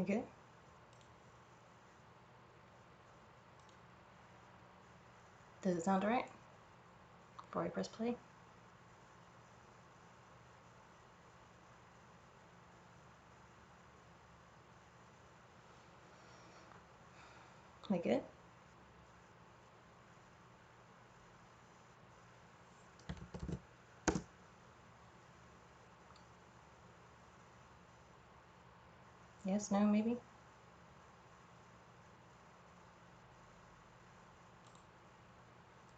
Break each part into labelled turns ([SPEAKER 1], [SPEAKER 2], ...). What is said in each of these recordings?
[SPEAKER 1] You good? Does it sound alright? Before I press play? We good? Yes, no, maybe?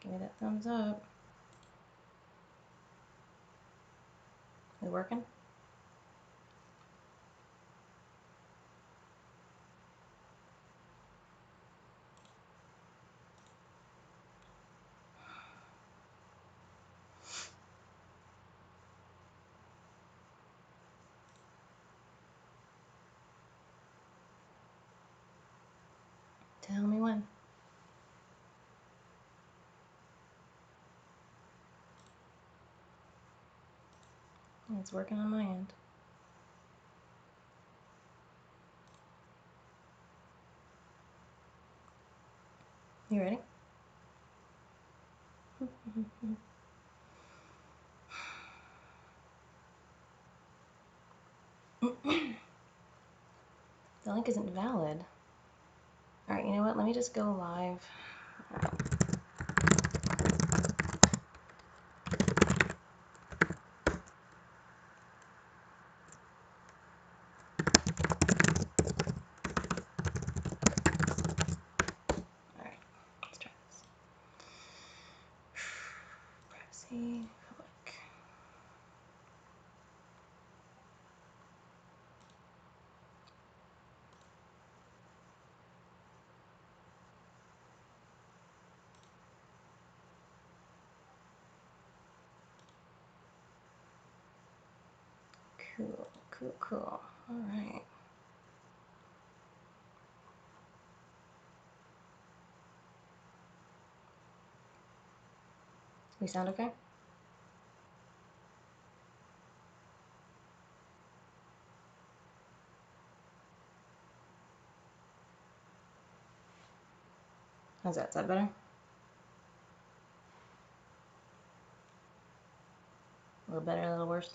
[SPEAKER 1] Give me that thumbs up. Is it working? Tell me when. It's working on my end. You ready? The link isn't valid. Alright, you know what? Let me just go live. Alright, let's try this. Privacy, public. Cool, cool, cool. Alright. We sound okay? How's that? Is that better? A little better, a little worse?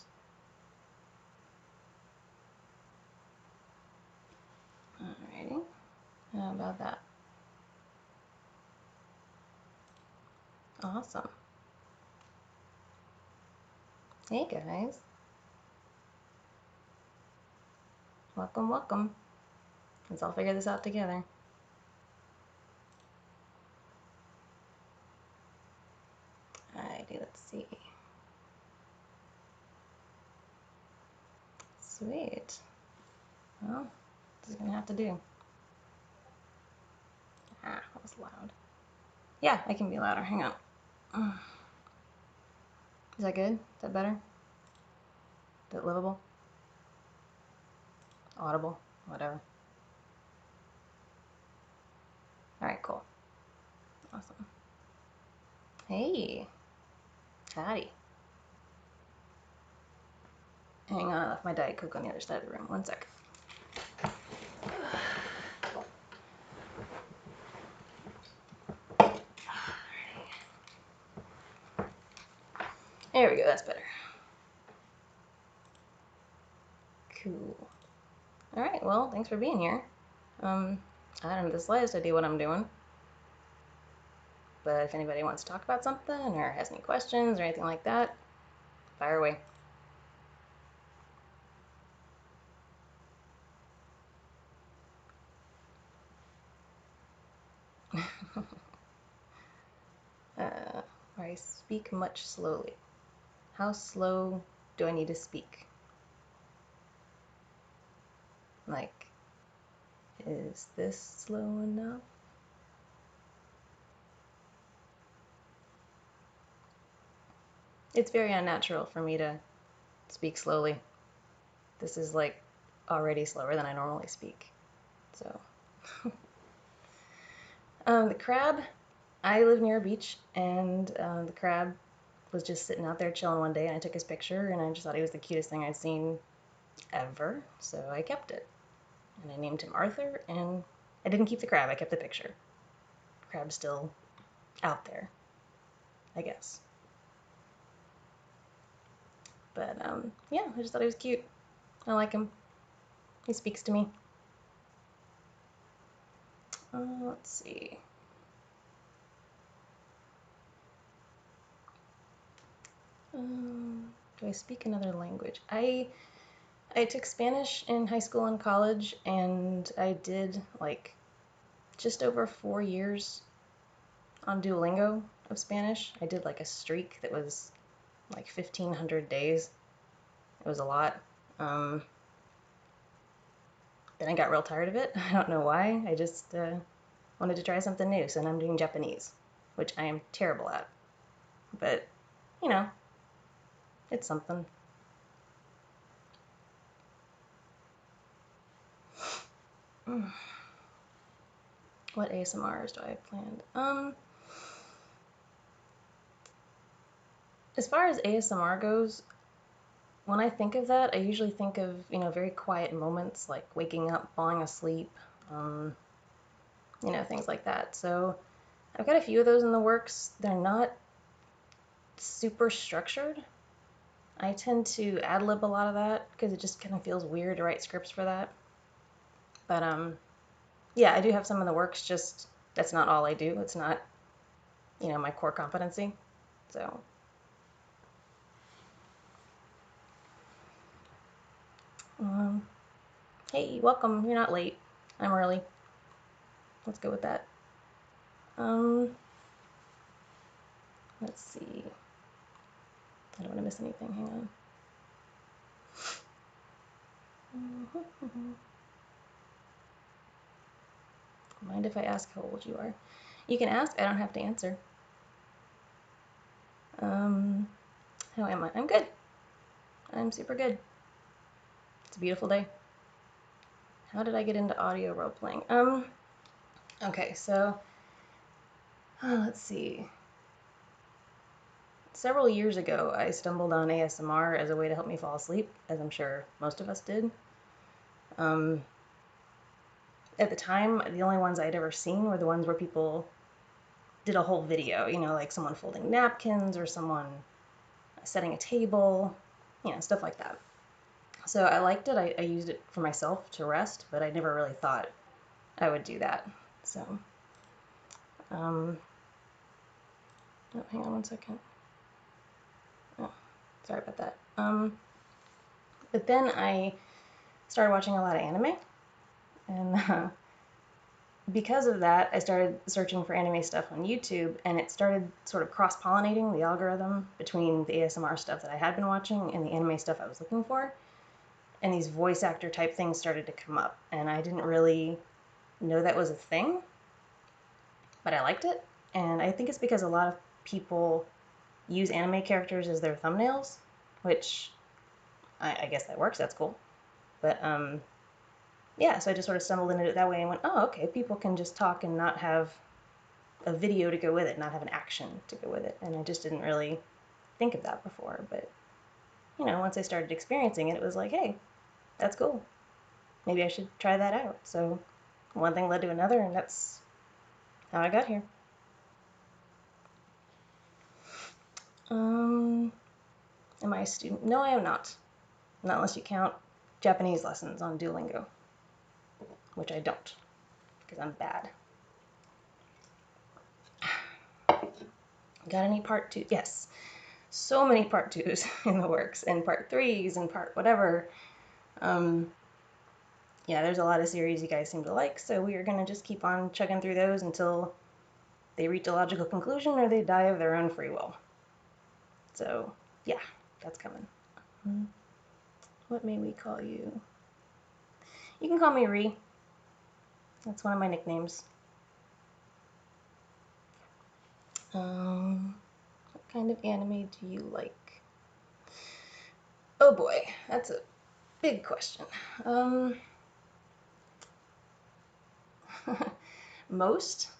[SPEAKER 1] Alrighty. How about that? Awesome. Hey guys. Welcome, welcome. Let's all figure this out together. Alrighty, let's see. Sweet. Well, this is gonna have to do. Ah, that was loud. Yeah, I can be louder. Hang on. Is that good? Is that better? Is that livable? Audible? Whatever. Alright, cool. Awesome. Hey. Howdy. Hang on, I left my Diet Coke on the other side of the room. One sec. There we go, that's better. Cool. Alright, well, thanks for being here. I don't have the slightest idea what I'm doing. But if anybody wants to talk about something or has any questions or anything like that, fire away. I speak much slowly. How slow do I need to speak? Like, is this slow enough? It's very unnatural for me to speak slowly. This is like already slower than I normally speak. So, the crab, I live near a beach, and the crab was just sitting out there chilling one day, and I took his picture, and I just thought he was the cutest thing I'd seen ever, so I kept it. and I named him Arthur, and I didn't keep the crab, I kept the picture. Crab's still out there, I guess. But yeah, I just thought he was cute. I like him. He speaks to me. Let's see. Do I speak another language? I took Spanish in high school and college, and I did like just over 4 years on Duolingo of Spanish. I did like a streak that was like 1,500 days. It was a lot. Um, then I got real tired of it. I don't know why. I just wanted to try something new, so now I'm doing Japanese, which I am terrible at. But, you know, it's something. What ASMRs do I have planned? As far as ASMR goes, when I think of that, I usually think of, very quiet moments like waking up, falling asleep, um, things like that. So I've got a few of those in the works. They're not super structured. I tend to ad lib a lot of that because it just kind of feels weird to write scripts for that. But yeah, I do have some in the works. Just that's not all I do. It's not, my core competency. So, um, hey, welcome. You're not late. I'm early. Let's go with that. Um, let's see. I don't want to miss anything. Hang on. Mind if I ask how old you are? You can ask. I don't have to answer. How am I? I'm good. I'm super good. It's a beautiful day. How did I get into audio role playing? Okay, so let's see. Several years ago, I stumbled on ASMR as a way to help me fall asleep, as I'm sure most of us did. At the time, the only ones I'd ever seen were the ones where people did a whole video, like someone folding napkins or someone setting a table, stuff like that. So I liked it. I used it for myself to rest, but I never really thought I would do that. So, oh, hang on one second. Oh, sorry about that. But then I started watching a lot of anime, and because of that, I started searching for anime stuff on YouTube, and it started sort of cross-pollinating the algorithm between the ASMR stuff that I had been watching and the anime stuff I was looking for. And these voice actor type things started to come up, and I didn't really know that was a thing, but I liked it. And I think it's because a lot of people use anime characters as their thumbnails, which I guess that works. That's cool. But yeah, so I just sort of stumbled into it that way and went, oh, okay, people can just talk and not have a video to go with it, not have an action to go with it. And I just didn't really think of that before. But, once I started experiencing it, it was like, hey, that's cool. Maybe I should try that out. So one thing led to another, and that's how I got here. Am I a student? No, I am not. Not unless you count Japanese lessons on Duolingo, which I don't, because I'm bad. Got any part two? Yes. So many part twos in the works, and part threes, and part whatever. Yeah, there's a lot of series you guys seem to like, so we are going to just keep on chugging through those until they reach a logical conclusion or they die of their own free will. So, yeah, that's coming. What may we call you? You can call me Ree. That's one of my nicknames. What kind of anime do you like? Oh boy, that's a big question. Most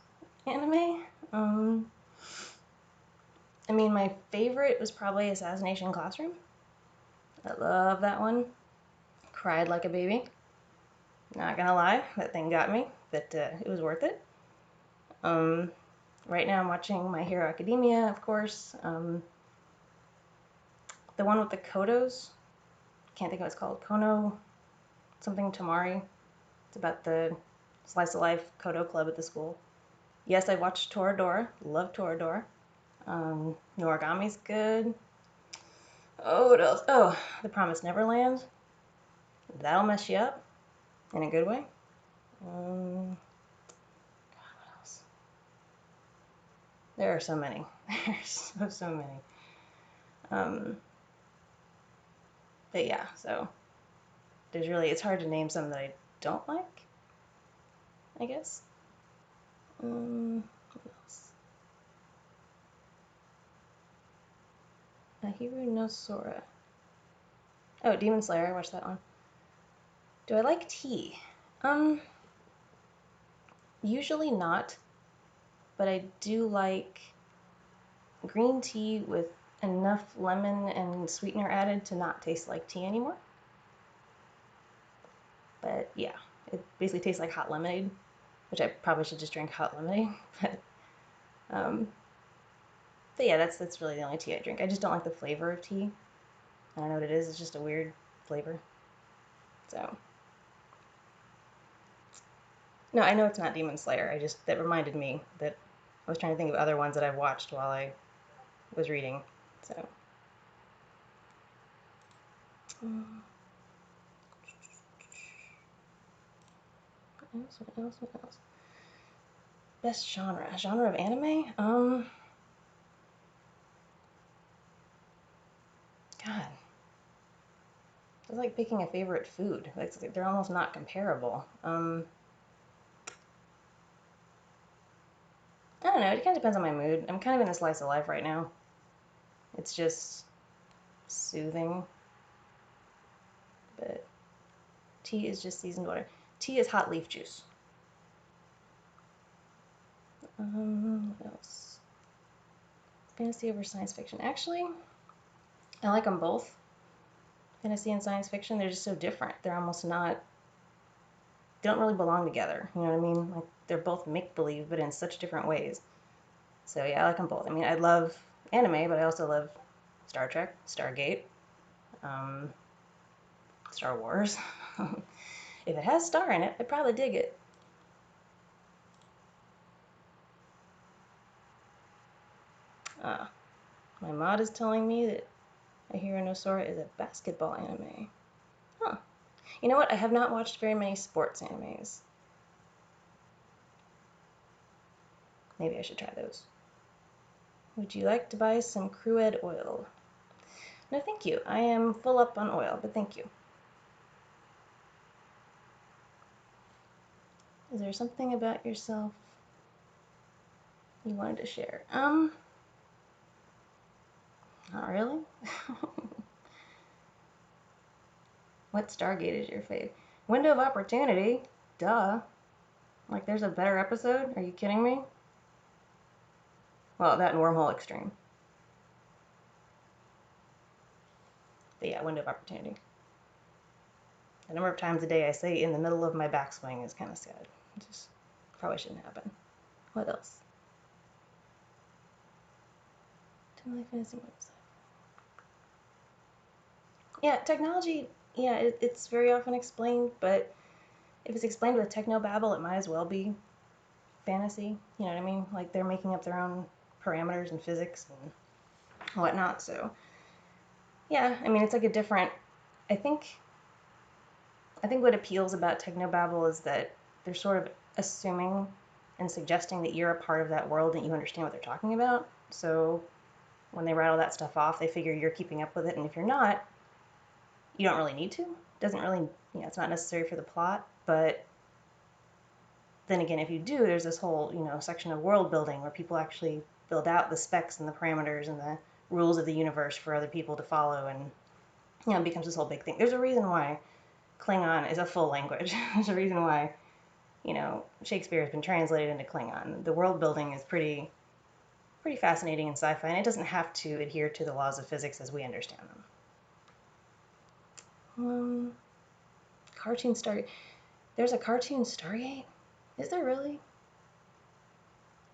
[SPEAKER 1] anime. I mean, my favorite was probably Assassination Classroom. I love that one. Cried like a baby. Not gonna lie, that thing got me, but it was worth it. Right now I'm watching My Hero Academia, of course. The one with the Kodos, can't think of what it's called. Kono something Tamari. It's about the slice of life Kodo club at the school. Yes, I watched Toradora. Love Toradora. Noragami's good. Oh, what else? Oh, The Promised Neverland. That'll mess you up in a good way. God, what else? There are so many. There's so many. But yeah, so it's hard to name some that I don't like, I guess. What else? Ahiru no Sora. Oh, Demon Slayer, I watched that one. Do I like tea? Usually not, but I do like green tea with enough lemon and sweetener added to not taste like tea anymore. But yeah, it basically tastes like hot lemonade, which I probably should just drink hot lemonade. Um, but yeah, that's really the only tea I drink. I just don't like the flavor of tea. I don't know what it is. It's just a weird flavor. So no, I know it's not Demon Slayer. That reminded me that I was trying to think of other ones that I've watched while I was reading. So. What else? What else? What else? Best genre of anime? God, it's like picking a favorite food. Like they're almost not comparable. I don't know. It kind of depends on my mood. I'm kind of in a slice of life right now. It's just soothing. But tea is just seasoned water. Tea is hot leaf juice. What else? Fantasy over science fiction. Actually, I like them both. Fantasy and science fiction, they're just so different. They're almost not, they don't really belong together. You know what I mean? Like they're both make believe, but in such different ways. So yeah, I like them both. I mean, I love anime, but I also love Star Trek, Stargate, um, Star Wars. If it has star in it, I'd probably dig it. Uh, my mod is telling me that Ahiro no Sora is a basketball anime. Huh. You know what? I have not watched very many sports animes. Maybe I should try those. Would you like to buy some Crued oil? No, thank you. I am full up on oil, but thank you. Is there something about yourself you wanted to share? Not really. What Stargate is your fave? Window of Opportunity? Duh. Like, there's a better episode? Are you kidding me? Well, that and Wormhole Extreme. But yeah, Window of Opportunity. The number of times a day I say in the middle of my backswing is kind of sad. It just probably shouldn't happen. What else? Yeah, technology, yeah, it's very often explained, but if it's explained with technobabble, it might as well be fantasy. You know what I mean? Like they're making up their own parameters and physics and whatnot. So yeah, I mean it's like a different. I think I think what appeals about technobabble is that they're sort of assuming and suggesting that you're a part of that world and you understand what they're talking about. So when they rattle that stuff off, they figure you're keeping up with it, and if you're not, you don't really need to. It doesn't really, it's not necessary for the plot, but then again, if you do, there's this whole, section of world building where people actually build out the specs and the parameters and the rules of the universe for other people to follow, and it becomes this whole big thing. There's a reason why Klingon is a full language. There's a reason why, Shakespeare has been translated into Klingon. The world building is pretty fascinating in sci-fi, and it doesn't have to adhere to the laws of physics as we understand them. Cartoon Stargate. There's a cartoon Stargate? Is there really?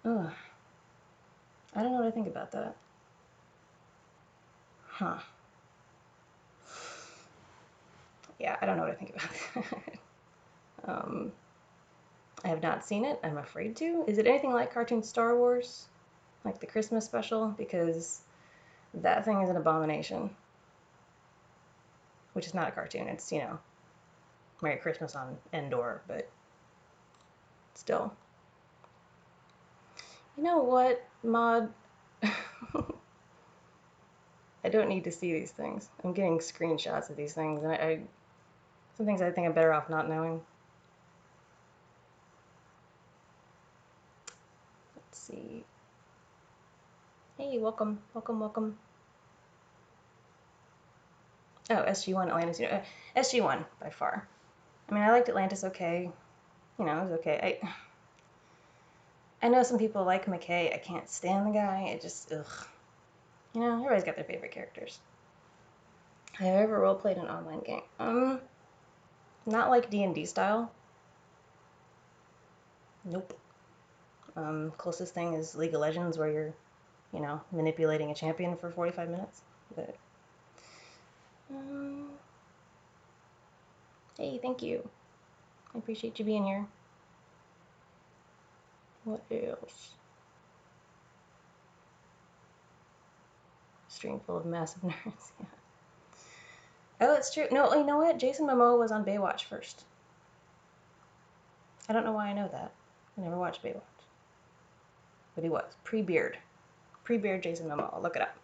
[SPEAKER 1] Ugh. I don't know what I think about that. Huh. Yeah, I don't know what I think about that. I have not seen it. I'm afraid to. Is it anything like cartoon Star Wars? Like the Christmas special? Because that thing is an abomination. Which is not a cartoon. It's, you know, Merry Christmas on Endor, but still. You know what, Mod? I don't need to see these things. I'm getting screenshots of these things, and some things I think I'm better off not knowing. Let's see. Hey, welcome, welcome, welcome. Oh, SG1 Atlantis. SG1 by far. I mean, I liked Atlantis okay. You know, it was okay. I know some people like McKay. I can't stand the guy. It just, ugh. You know, everybody's got their favorite characters. Have I ever roleplayed an online game? Not like D&D style. Nope. Closest thing is League of Legends, where you're, you know, manipulating a champion for 45 minutes. But, hey, thank you. I appreciate you being here. What else? Stream full of massive nerds. Yeah. Oh, it's true. No, you know what? Jason Momoa was on Baywatch first. I don't know why I know that. I never watched Baywatch. But he was. Pre-beard. Pre-beard Jason Momoa. Look it up.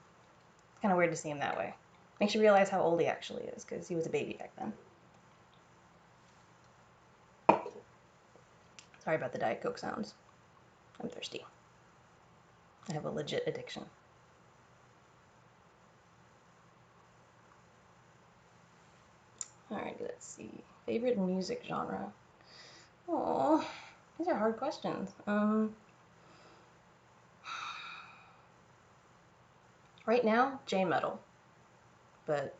[SPEAKER 1] It's kind of weird to see him that way. Makes you realize how old he actually is, because he was a baby back then. Sorry about the Diet Coke sounds. I'm thirsty. I have a legit addiction. Alright, let's see. Favorite music genre? Oh, these are hard questions. Right now, J-metal. But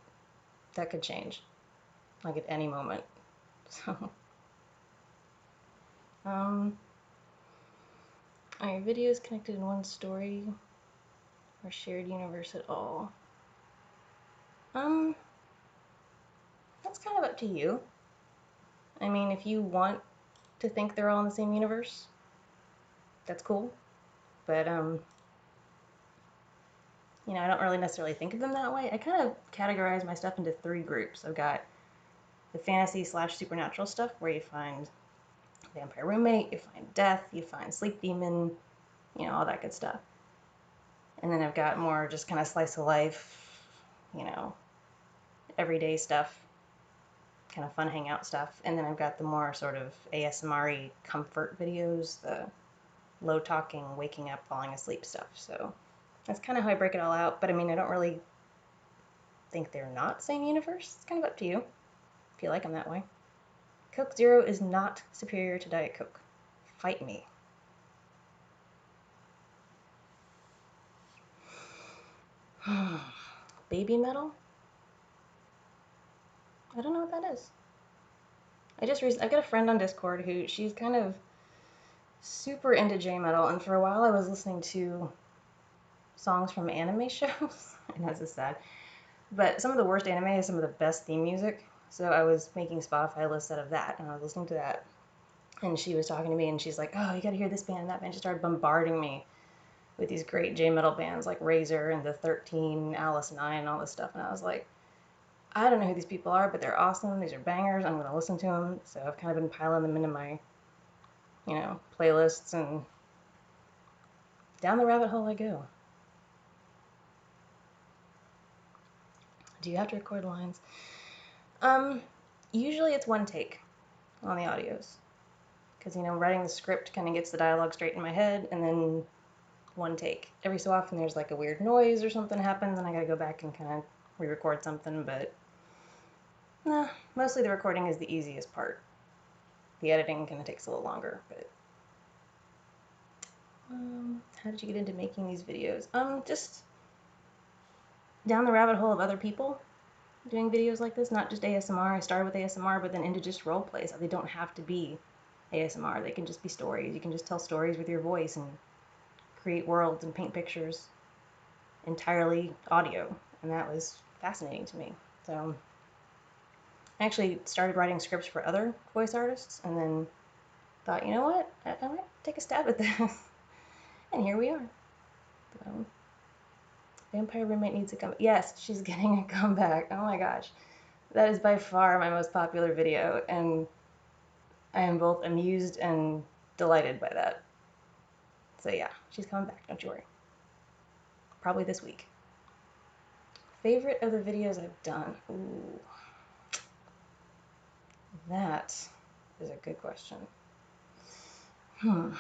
[SPEAKER 1] that could change, like at any moment. So, are your videos connected in one story or shared universe at all? That's kind of up to you. I mean, if you want to think they're all in the same universe, that's cool. But, you know, I don't really necessarily think of them that way. I kind of categorize my stuff into 3 groups. I've got the fantasy / supernatural stuff, where you find vampire roommate, you find death, you find sleep demon, you know, all that good stuff. And then I've got more just kind of slice of life, you know, everyday stuff, kind of fun hangout stuff. And then I've got the more sort of ASMR-y comfort videos, the low talking, waking up, falling asleep stuff. So that's kind of how I break it all out. But I mean, I don't really think they're not same universe. It's kind of up to you if you like them that way. Coke Zero is not superior to Diet Coke. Fight me. Baby metal? I don't know what that is. I've got a friend on Discord who she's kind of super into J metal, and for a while I was listening to songs from anime shows. I know this is sad, but some of the worst anime is some of the best theme music. So I was making Spotify lists out of that, and I was listening to that. And she was talking to me, and she's like, "Oh, you got to hear this band and that band." She started bombarding me with these great J metal bands like Razor and the 13, Alice 9, and all this stuff. And I was like, I don't know who these people are, but they're awesome. These are bangers. I'm going to listen to them. So I've kind of been piling them into my, you know, playlists, and down the rabbit hole I go. Do you have to record lines? Usually it's one take on the audios. Because, you know, writing the script kind of gets the dialogue straight in my head, and then one take. Every so often there's like a weird noise or something happens, and I gotta go back and kind of re-record something, but nah, mostly the recording is the easiest part. The editing kind of takes a little longer, but how did you get into making these videos? Just down the rabbit hole of other people. doing videos like this, not just ASMR. I started with ASMR, but then into just role plays. They don't have to be ASMR. They can just be stories. You can just tell stories with your voice and create worlds and paint pictures entirely audio. And that was fascinating to me. So I actually started writing scripts for other voice artists and then thought, you know what? I might take a stab at this. And here we are. So, Vampire Roommate needs a comeback. Yes, she's getting a comeback. Oh my gosh. That is by far my most popular video, and I am both amused and delighted by that. So yeah, she's coming back, don't you worry. Probably this week. Favorite of the videos I've done? Ooh. That is a good question. You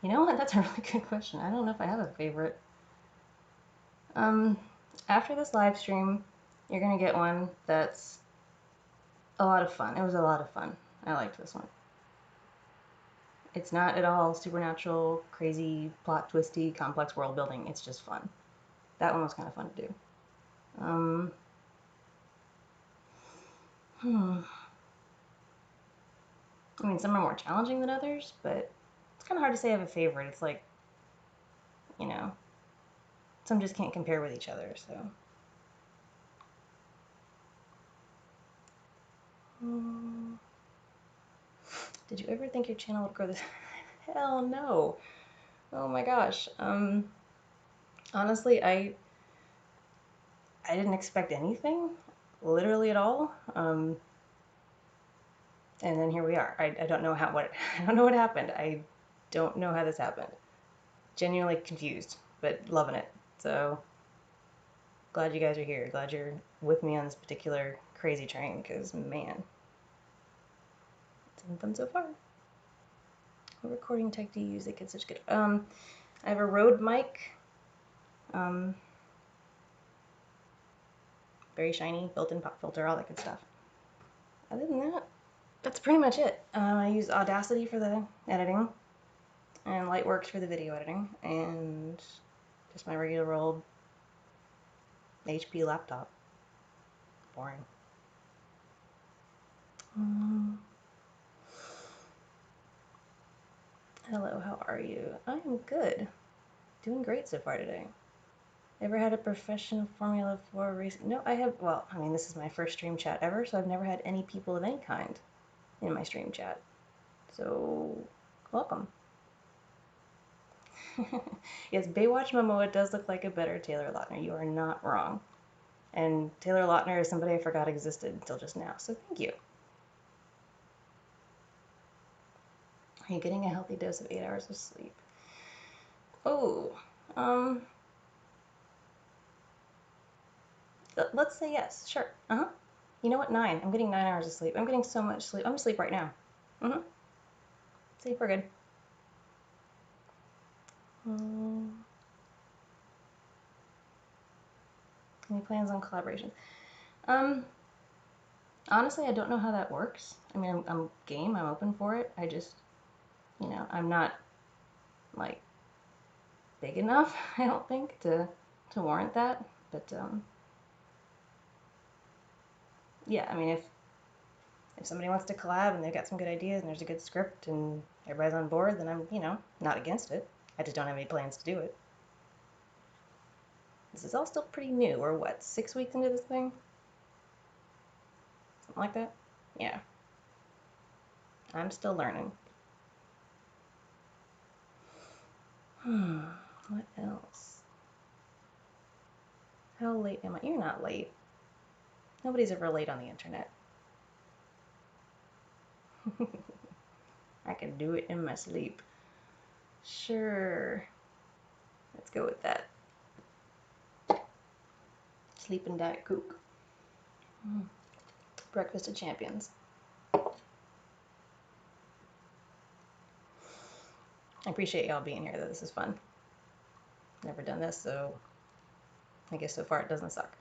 [SPEAKER 1] know what? That's a really good question. I don't know if I have a favorite. After this live stream, you're gonna get one that's a lot of fun. It was a lot of fun. I liked this one. It's not at all supernatural, crazy, plot twisty, complex world building. It's just fun. That one was kind of fun to do. I mean, some are more challenging than others, but it's kind of hard to say I have a favorite. It's like, you know, some just can't compare with each other, so. Did you ever think your channel would grow this? Hell no. Oh my gosh. Honestly, I didn't expect anything, literally at all. And then here we are. I don't know I don't know what happened. I don't know how this happened. Genuinely confused, but loving it. So glad you guys are here. Glad you're with me on this particular crazy train, because man, it's been fun so far. What recording tech do you use that gets such good? I have a Rode mic. Very shiny, built-in pop filter, all that good stuff. Other than that, that's pretty much it. I use Audacity for the editing, and Lightworks for the video editing, and just my regular old HP laptop. Boring. Hello, how are you? I am good. Doing great so far today. Ever had a professional Formula 4 race? No, I have. Well, I mean, this is my first stream chat ever, so I've never had any people of any kind in my stream chat. So, welcome. Yes, Baywatch Momoa does look like a better Taylor Lautner. You are not wrong. And Taylor Lautner is somebody I forgot existed until just now, so thank you. Are you getting a healthy dose of 8 hours of sleep? Oh, let's say yes. Sure. You know what? 9. I'm getting 9 hours of sleep. I'm getting so much sleep. I'm asleep right now. See, we're good. Any plans on collaboration? Honestly, I don't know how that works. I mean, I'm game. I'm open for it. I just, I'm not like big enough. I don't think to warrant that. But yeah. I mean, if somebody wants to collab and they've got some good ideas and there's a good script and everybody's on board, then I'm, not against it. I just don't have any plans to do it. This is all still pretty new. We're what, 6 weeks into this thing? Something like that? Yeah. I'm still learning. What else? How late am I? You're not late. Nobody's ever late on the internet. I can do it in my sleep. Sure. Let's go with that. Sleep and Diet Coke. Breakfast of Champions. I appreciate y'all being here, though. This is fun. Never done this, so I guess so far it doesn't suck.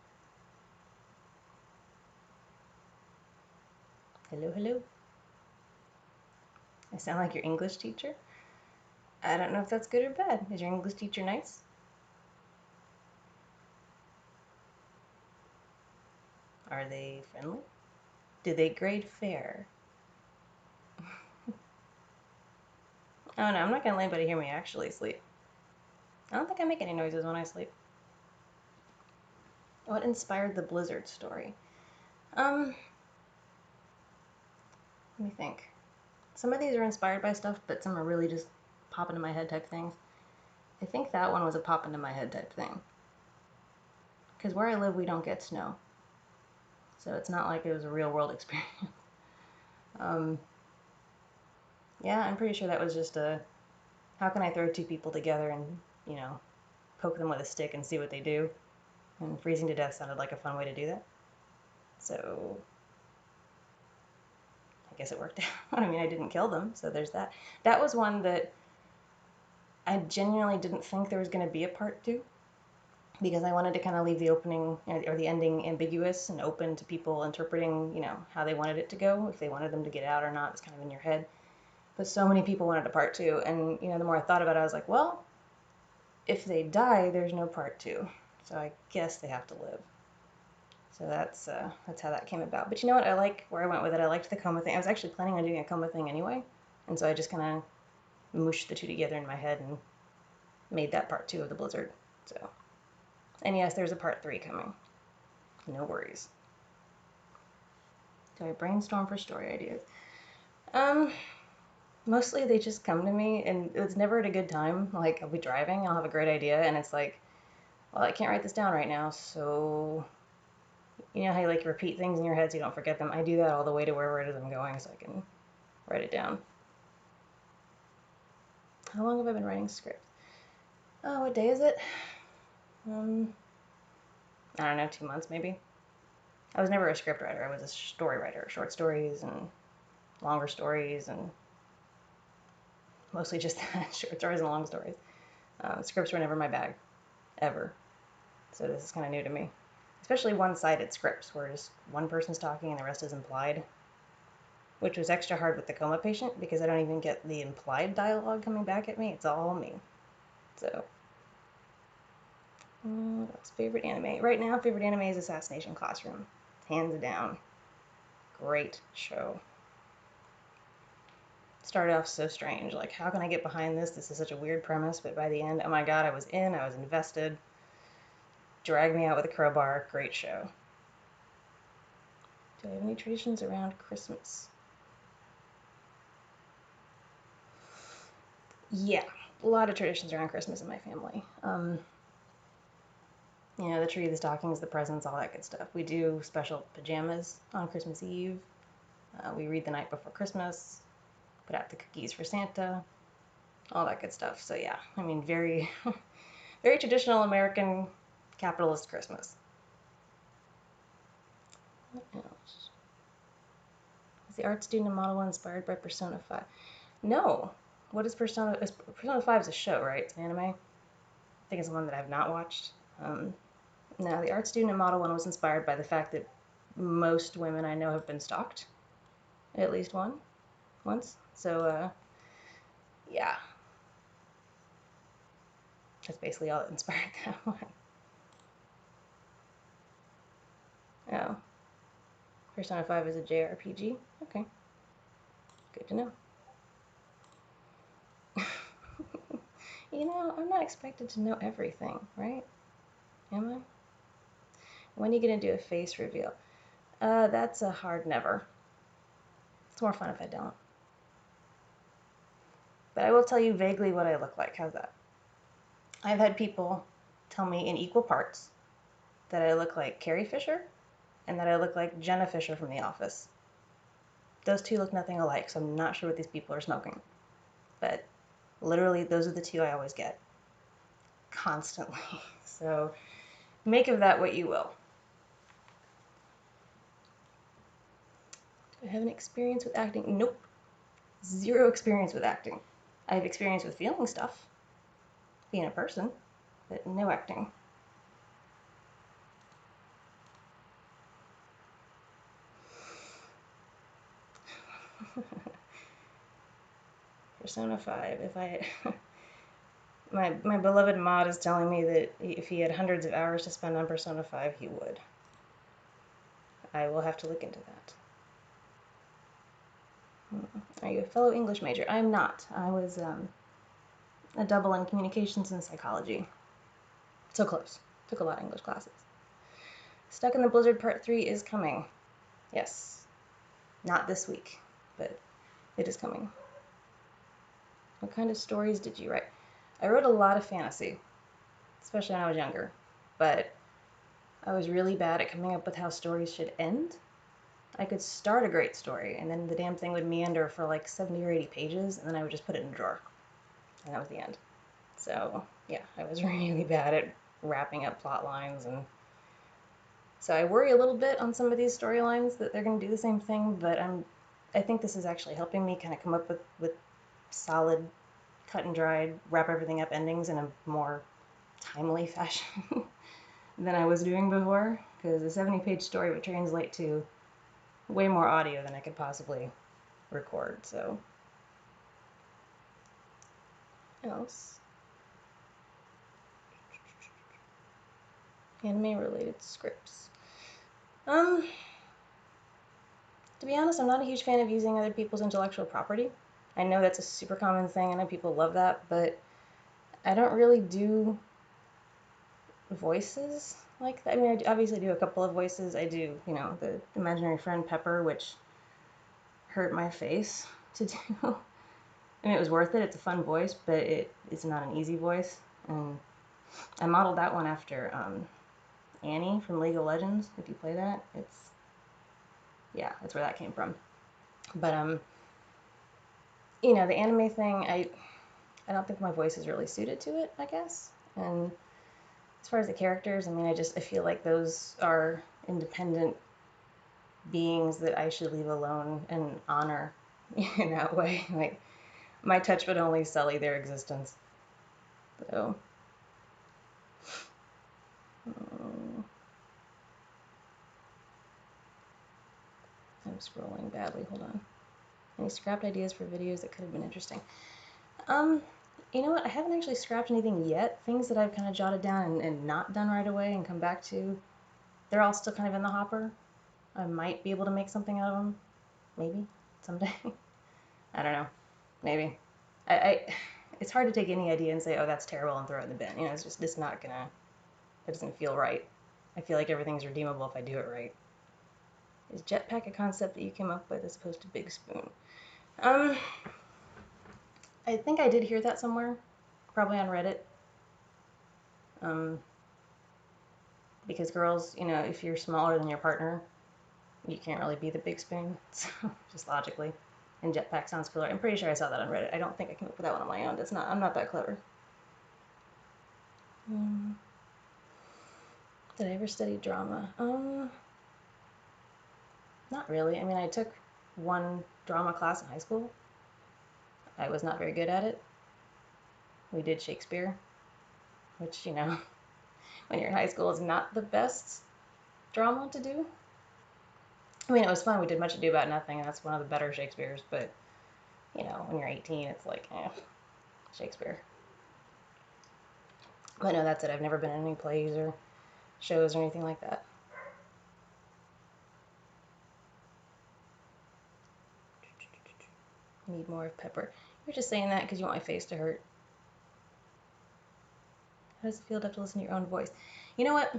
[SPEAKER 1] Hello, hello. I sound like your English teacher? I don't know if that's good or bad. Is your English teacher nice? Are they friendly? Do they grade fair? Oh no, I'm not gonna let anybody hear me actually sleep. I don't think I make any noises when I sleep. What inspired the Blizzard story? Let me think. Some of these are inspired by stuff, but some are really just pop into my head type things. I think that one was a pop into my head type thing. Because where I live, we don't get snow. So it's not like it was a real world experience. um, yeah, I'm pretty sure that was just a, how can I throw two people together and, you know, poke them with a stick and see what they do? And freezing to death sounded like a fun way to do that. So I guess it worked out. I mean, I didn't kill them, so there's that. That was one that I genuinely didn't think there was going to be a part two, because I wanted to kind of leave the opening or the ending ambiguous and open to people interpreting, you know, how they wanted it to go, if they wanted them to get out or not. It's kind of in your head. But so many people wanted a part two, and you know, the more I thought about it, I was like, well, if they die, there's no part two, so I guess they have to live. So that's how that came about. But you know what? I like where I went with it. I liked the coma thing. I was actually planning on doing a coma thing anyway, and so I just kind of mushed the two together in my head and made that part two of the Blizzard. So, and yes, there's a part three coming. No worries. Do I brainstorm for story ideas? Um, Mostly they just come to me, and it's never at a good time. Like, I'll be driving, I'll have a great idea, and it's like, well, I can't write this down right now, so you know how you like repeat things in your head so you don't forget them? I do that all the way to wherever it is I'm going so I can write it down. How long have I been writing scripts? Oh, what day is it? I don't know, 2 months maybe. I was never a script writer. I was a story writer, short stories and longer stories, and mostly just short stories and long stories. Scripts were never my bag, ever. So this is kind of new to me. Especially one-sided scripts where just one person's talking and the rest is implied, which was extra hard with the coma patient because I don't even get the implied dialogue coming back at me. It's all me. So, what's favorite anime? Right now, favorite anime is Assassination Classroom. Hands down. Great show. Started off so strange. Like, how can I get behind this? This is such a weird premise. But by the end, oh my god, I was invested. Dragged me out with a crowbar. Great show. Do I have any traditions around Christmas? Yeah, a lot of traditions around Christmas in my family. You know, the tree, the stockings, the presents, all that good stuff. We do special pajamas on Christmas Eve. We read the night before Christmas, put out the cookies for Santa, all that good stuff. So yeah, I mean, very, very traditional American capitalist Christmas. What else? Is the art student and model inspired by Persona 5? No. What is Persona? Persona 5 is a show, right? It's an anime. I think it's the one that I've not watched. No, the art student and model one was inspired by the fact that most women I know have been stalked at least once. So, yeah, that's basically all that inspired that one. Oh, Persona 5 is a JRPG? Okay, good to know. You know, I'm not expected to know everything, right? Am I? When are you gonna do a face reveal? That's a hard never. It's more fun if I don't. But I will tell you vaguely what I look like. How's that? I've had people tell me in equal parts that I look like Carrie Fisher and that I look like Jenna Fisher from The Office. Those two look nothing alike, so I'm not sure what these people are smoking. But literally, those are the two I always get. Constantly. So make of that what you will. Do I have an experience with acting? Nope. Zero experience with acting. I have experience with feeling stuff, being a person, but no acting. Persona 5. If I my beloved mod is telling me that if he had hundreds of hours to spend on Persona 5, he would. I will have to look into that. Are you a fellow English major? I'm not. I was a double in communications and psychology. So close. Took a lot of English classes. Stuck in the Blizzard Part 3 is coming. Yes. Not this week, but it is coming. What kind of stories did you write? I wrote a lot of fantasy, especially when I was younger, but I was really bad at coming up with how stories should end. I could start a great story, and then the damn thing would meander for like 70 or 80 pages, and then I would just put it in a drawer. And that was the end. So, yeah, I was really bad at wrapping up plot lines, and so I worry a little bit on some of these storylines that they're going to do the same thing, but I think this is actually helping me kind of come up with solid, cut and dried, wrap everything up endings in a more timely fashion than I was doing before, because a 70-page story would translate to way more audio than I could possibly record. So, else, anime related scripts. To be honest, I'm not a huge fan of using other people's intellectual property. I know that's a super common thing. I know people love that, but I don't really do voices like that. I mean, I obviously do a couple of voices. I do, you know, the imaginary friend Pepper, which hurt my face to do. I mean, it was worth it. It's a fun voice, but it's not an easy voice. And I modeled that one after Annie from League of Legends. If you play that, yeah, that's where that came from. But you know, the anime thing, I don't think my voice is really suited to it, I guess. And as far as the characters, I mean, I feel like those are independent beings that I should leave alone and honor in that way. Like, my touch would only sully their existence. So, I'm scrolling badly. Hold on. Any scrapped ideas for videos that could have been interesting? Um, you know what? I haven't actually scrapped anything yet. Things that I've kind of jotted down and not done right away and come back to, they're all still kind of in the hopper. I might be able to make something out of them. Maybe. Someday. I don't know. Maybe. It's hard to take any idea and say, oh, that's terrible, and throw it in the bin. You know, it's not gonna, it doesn't feel right. I feel like everything's redeemable if I do it right. Is jetpack a concept that you came up with as opposed to Big Spoon? I think I did hear that somewhere, probably on Reddit. Because girls, you know, if you're smaller than your partner, you can't really be the big spoon, so just logically. And jetpack sounds cooler. I'm pretty sure I saw that on Reddit. I don't think I came up with that one on my own. I'm not that clever. Did I ever study drama? Not really. I mean, I took one drama class in high school. I was not very good at it. We did Shakespeare, which, you know, when you're in high school is not the best drama to do. I mean, it was fun. We did Much Ado About Nothing, and that's one of the better Shakespeares, but, you know, when you're 18, it's like, Shakespeare. But no, that's it. I've never been in any plays or shows or anything like that. Need more of Pepper. You're just saying that because you want my face to hurt. How does it feel to have to listen to your own voice? You know what?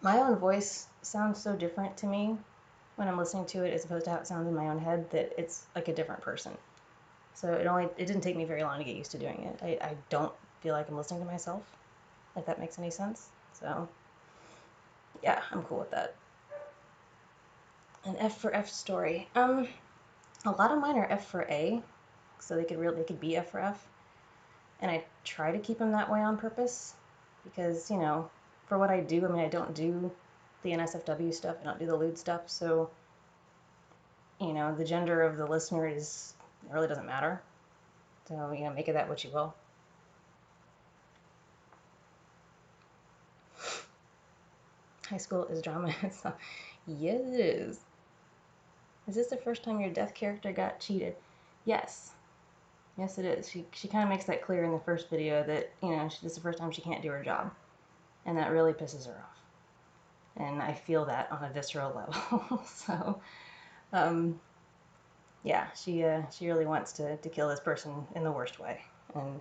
[SPEAKER 1] My own voice sounds so different to me when I'm listening to it as opposed to how it sounds in my own head that it's like a different person. So it didn't take me very long to get used to doing it. I don't feel like I'm listening to myself, if that makes any sense. So yeah, I'm cool with that. An F for F story. A lot of mine are F for A, so they could be F for F, and I try to keep them that way on purpose because, you know, for what I do, I mean, I don't do the NSFW stuff, I don't do the lewd stuff, so, you know, the gender of the listener it really doesn't matter. So, you know, make of that what you will. High school is drama itself. Yes, it is. Is this the first time your death character got cheated? Yes. Yes, it is. She kind of makes that clear in the first video that, you know, this is the first time she can't do her job. And that really pisses her off. and I feel that on a visceral level. So, um, yeah, she really wants to kill this person in the worst way, and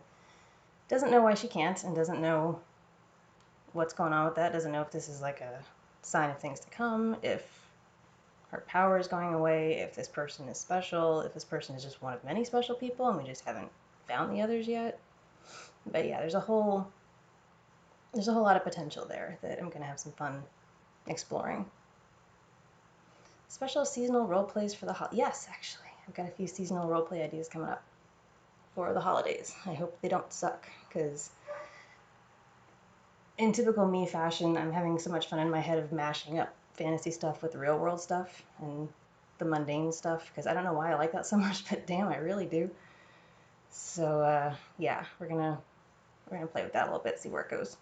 [SPEAKER 1] doesn't know why she can't, and doesn't know what's going on with that. Doesn't know if this is like a sign of things to come, if her power is going away, if this person is special, if this person is just one of many special people, and we just haven't found the others yet. But yeah, there's a whole lot of potential there that I'm gonna have some fun exploring. Special seasonal role plays for the yes, actually, I've got a few seasonal role play ideas coming up for the holidays. I hope they don't suck, because in typical me fashion, I'm having so much fun in my head of mashing up fantasy stuff with real world stuff and the mundane stuff, because I don't know why I like that so much, but damn, I really do. So yeah, we're gonna play with that a little bit, see where it goes.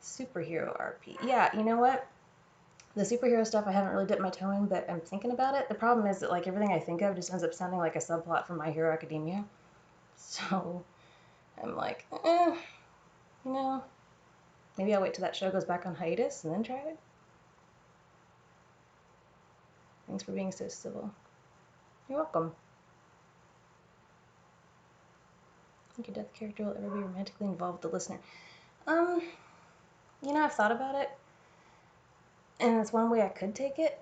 [SPEAKER 1] Superhero RP. Yeah, you know what? The superhero stuff I haven't really dipped my toe in, but I'm thinking about it. The problem is that like everything I think of just ends up sounding like a subplot from My Hero Academia. So I'm like, you know, maybe I'll wait till that show goes back on hiatus and then try it. Thanks for being so civil. You're welcome. I think your death character will ever be romantically involved with the listener. Um, I've thought about it, and it's one way I could take it,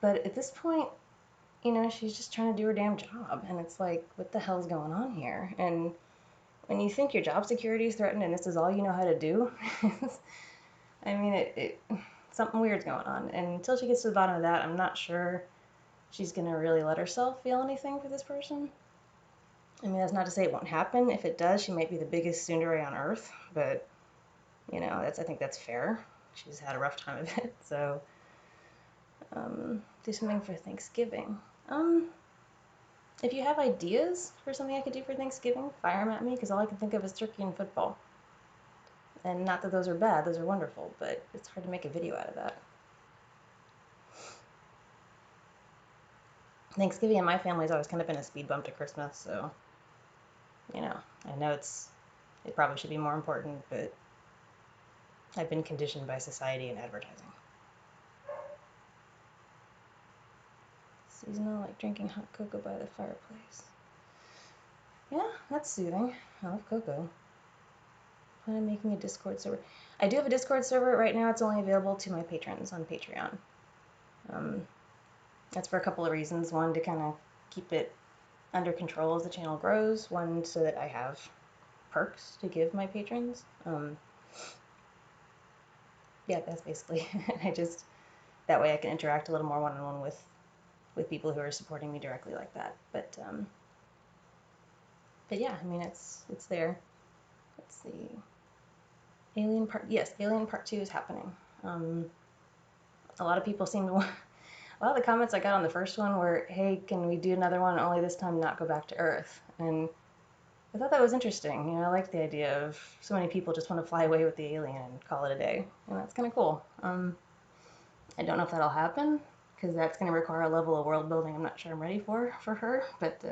[SPEAKER 1] but at this point, she's just trying to do her damn job, and it's like, what the hell's going on here? And when you think your job security is threatened and this is all you know how to do, I mean, something weird's going on. And until she gets to the bottom of that, I'm not sure she's gonna really let herself feel anything for this person. I mean, that's not to say it won't happen. If it does, she might be the biggest tsundere on earth, but I think that's fair. She's had a rough time of it, so do something for Thanksgiving. If you have ideas for something I could do for Thanksgiving, fire them at me, because all I can think of is turkey and football. And not that those are bad, those are wonderful, but it's hard to make a video out of that. Thanksgiving in my family has always kind of been a speed bump to Christmas, so, I know it probably should be more important, but I've been conditioned by society and advertising. Seasonal, like drinking hot cocoa by the fireplace. Yeah, that's soothing. I love cocoa. Plan on making a Discord server. I do have a Discord server. Right now it's only available to my patrons on Patreon. That's for a couple of reasons. One, to kind of keep it under control as the channel grows. One, so that I have perks to give my patrons. Yeah, that's basically it. That way I can interact a little more one-on-one with people who are supporting me directly like that. But yeah, I mean, it's there. Let's see. Alien Part 2 is happening. A lot of people seem to want, a lot of the comments I got on the first one were, hey, can we do another one, only this time not go back to Earth? And I thought that was interesting. I like the idea of so many people just want to fly away with the alien and call it a day. And that's kind of cool. I don't know if that'll happen, because that's going to require a level of world building I'm not sure I'm ready for her. But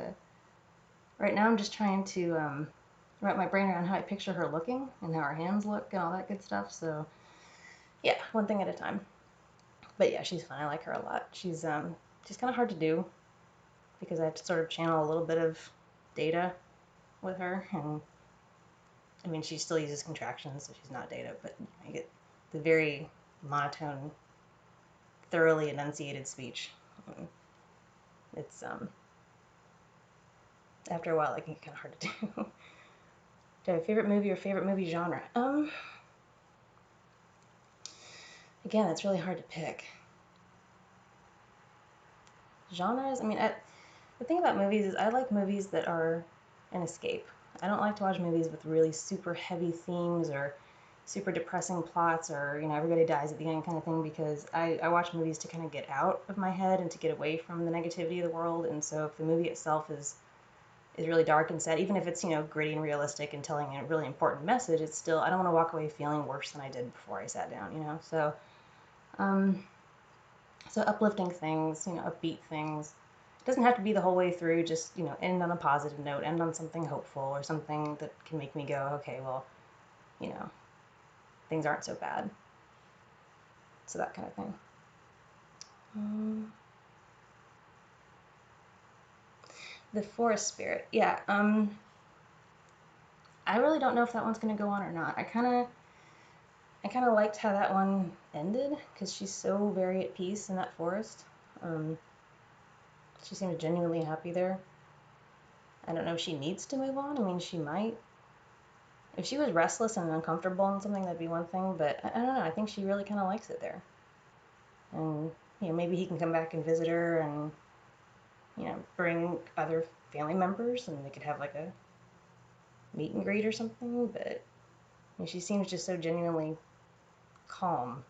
[SPEAKER 1] right now I'm just trying to wrap my brain around how I picture her looking and how her hands look and all that good stuff. So yeah, one thing at a time. But yeah, she's fun. I like her a lot. She's kind of hard to do because I have to sort of channel a little bit of data with her, and I mean she still uses contractions, so she's not data, but I get the very monotone, thoroughly enunciated speech. It's after a while it can get kind of hard to do. Do you have a favorite movie or favorite movie genre? Again, that's really hard to pick. Genres, I mean, the thing about movies is I like movies that are an escape. I don't like to watch movies with really super heavy themes or super depressing plots or, everybody dies at the end kind of thing, because I watch movies to kind of get out of my head and to get away from the negativity of the world. And so if the movie itself is really dark and sad, even if it's, gritty and realistic and telling a really important message, it's still, I don't want to walk away feeling worse than I did before I sat down. So uplifting things, upbeat things. It doesn't have to be the whole way through, just, end on a positive note, end on something hopeful or something that can make me go, okay, well, things aren't so bad. So that kind of thing. The forest spirit, yeah. I really don't know if that one's gonna go on or not. I kind of liked how that one ended because she's so very at peace in that forest. Um, she seemed genuinely happy there. I don't know if she needs to move on. I mean, she might. If she was restless and uncomfortable in something, that'd be one thing. But I don't know. I think she really kind of likes it there. And maybe he can come back and visit her, and bring other family members, and they could have like a meet and greet or something. But she seems just so genuinely calm.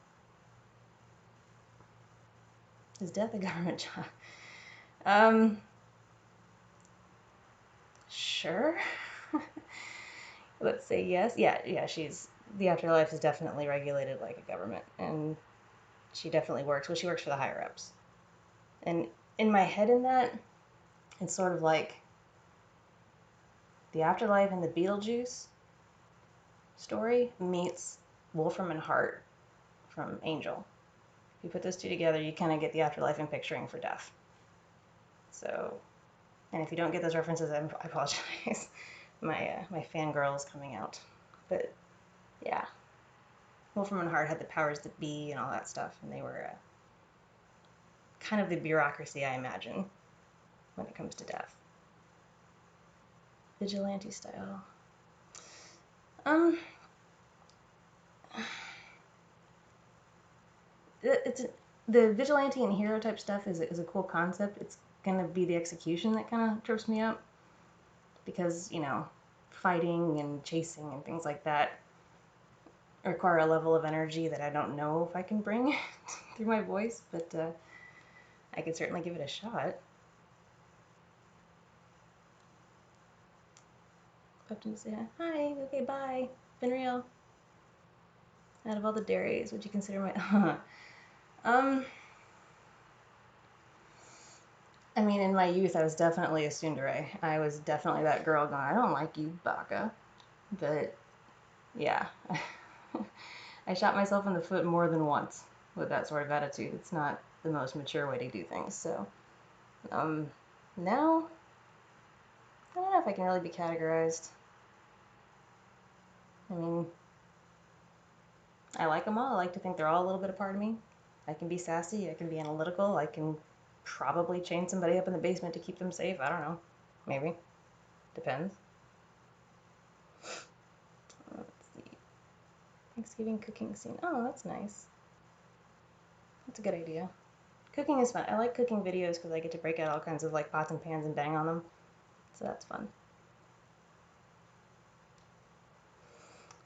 [SPEAKER 1] Is death a government job? Sure. Let's say yes. Yeah. The afterlife is definitely regulated like a government, and she definitely works. Well, she works for the higher ups. And in my head, in that, it's sort of like the afterlife and the Beetlejuice story meets Wolfram and Hart from Angel. If you put those two together, you kind of get the afterlife and picturing for death. So, and if you don't get those references, I apologize. My fangirl is coming out. But yeah, Wolfram and Hart had the powers that be and all that stuff, and they were kind of the bureaucracy, I imagine, when it comes to death. Vigilante style. Um, it's the vigilante and hero type stuff is a cool concept. It's gonna be the execution that kind of trips me up because fighting and chasing and things like that require a level of energy that I don't know if I can bring through my voice, but I could certainly give it a shot. Popped in to say hi. Okay, bye. Been real. Out of all the dairies, would you consider my um I mean, in my youth, I was definitely a tsundere. I was definitely that girl going, I don't like you, baka. But yeah, I shot myself in the foot more than once with that sort of attitude. It's not the most mature way to do things. So now, I don't know if I can really be categorized. I mean, I like them all. I like to think they're all a little bit a part of me. I can be sassy. I can be analytical. I can probably chain somebody up in the basement to keep them safe. I don't know. Maybe. Depends. Let's see. Thanksgiving cooking scene. Oh, that's nice. That's a good idea. Cooking is fun. I like cooking videos because I get to break out all kinds of like pots and pans and bang on them. So that's fun.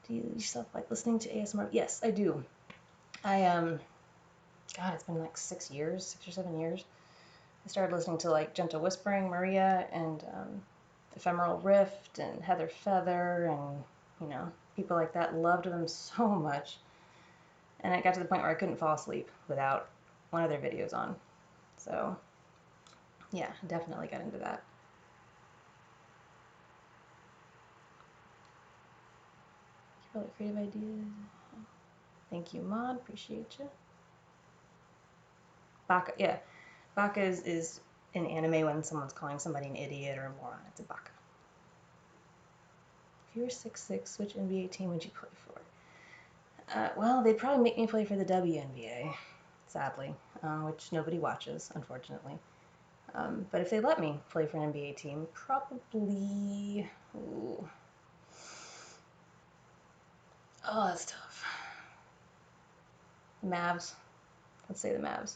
[SPEAKER 1] Do you yourself like listening to ASMR? Yes, I do. I God, it's been like 6 or 7 years. I started listening to like Gentle Whispering, Maria, and Ephemeral Rift, and Heather Feather, and people like that. Loved them so much, and it got to the point where I couldn't fall asleep without one of their videos on. So yeah, definitely got into that. Keep all the creative ideas. Thank you, Maud. Appreciate you. Baka, yeah. Baka is in anime when someone's calling somebody an idiot or a moron. It's a baka. If you were 6'6", which NBA team would you play for? Well, they'd probably make me play for the WNBA, sadly, which nobody watches, unfortunately. But if they let me play for an NBA team, probably. Ooh. Oh, that's tough. Mavs. Let's say the Mavs.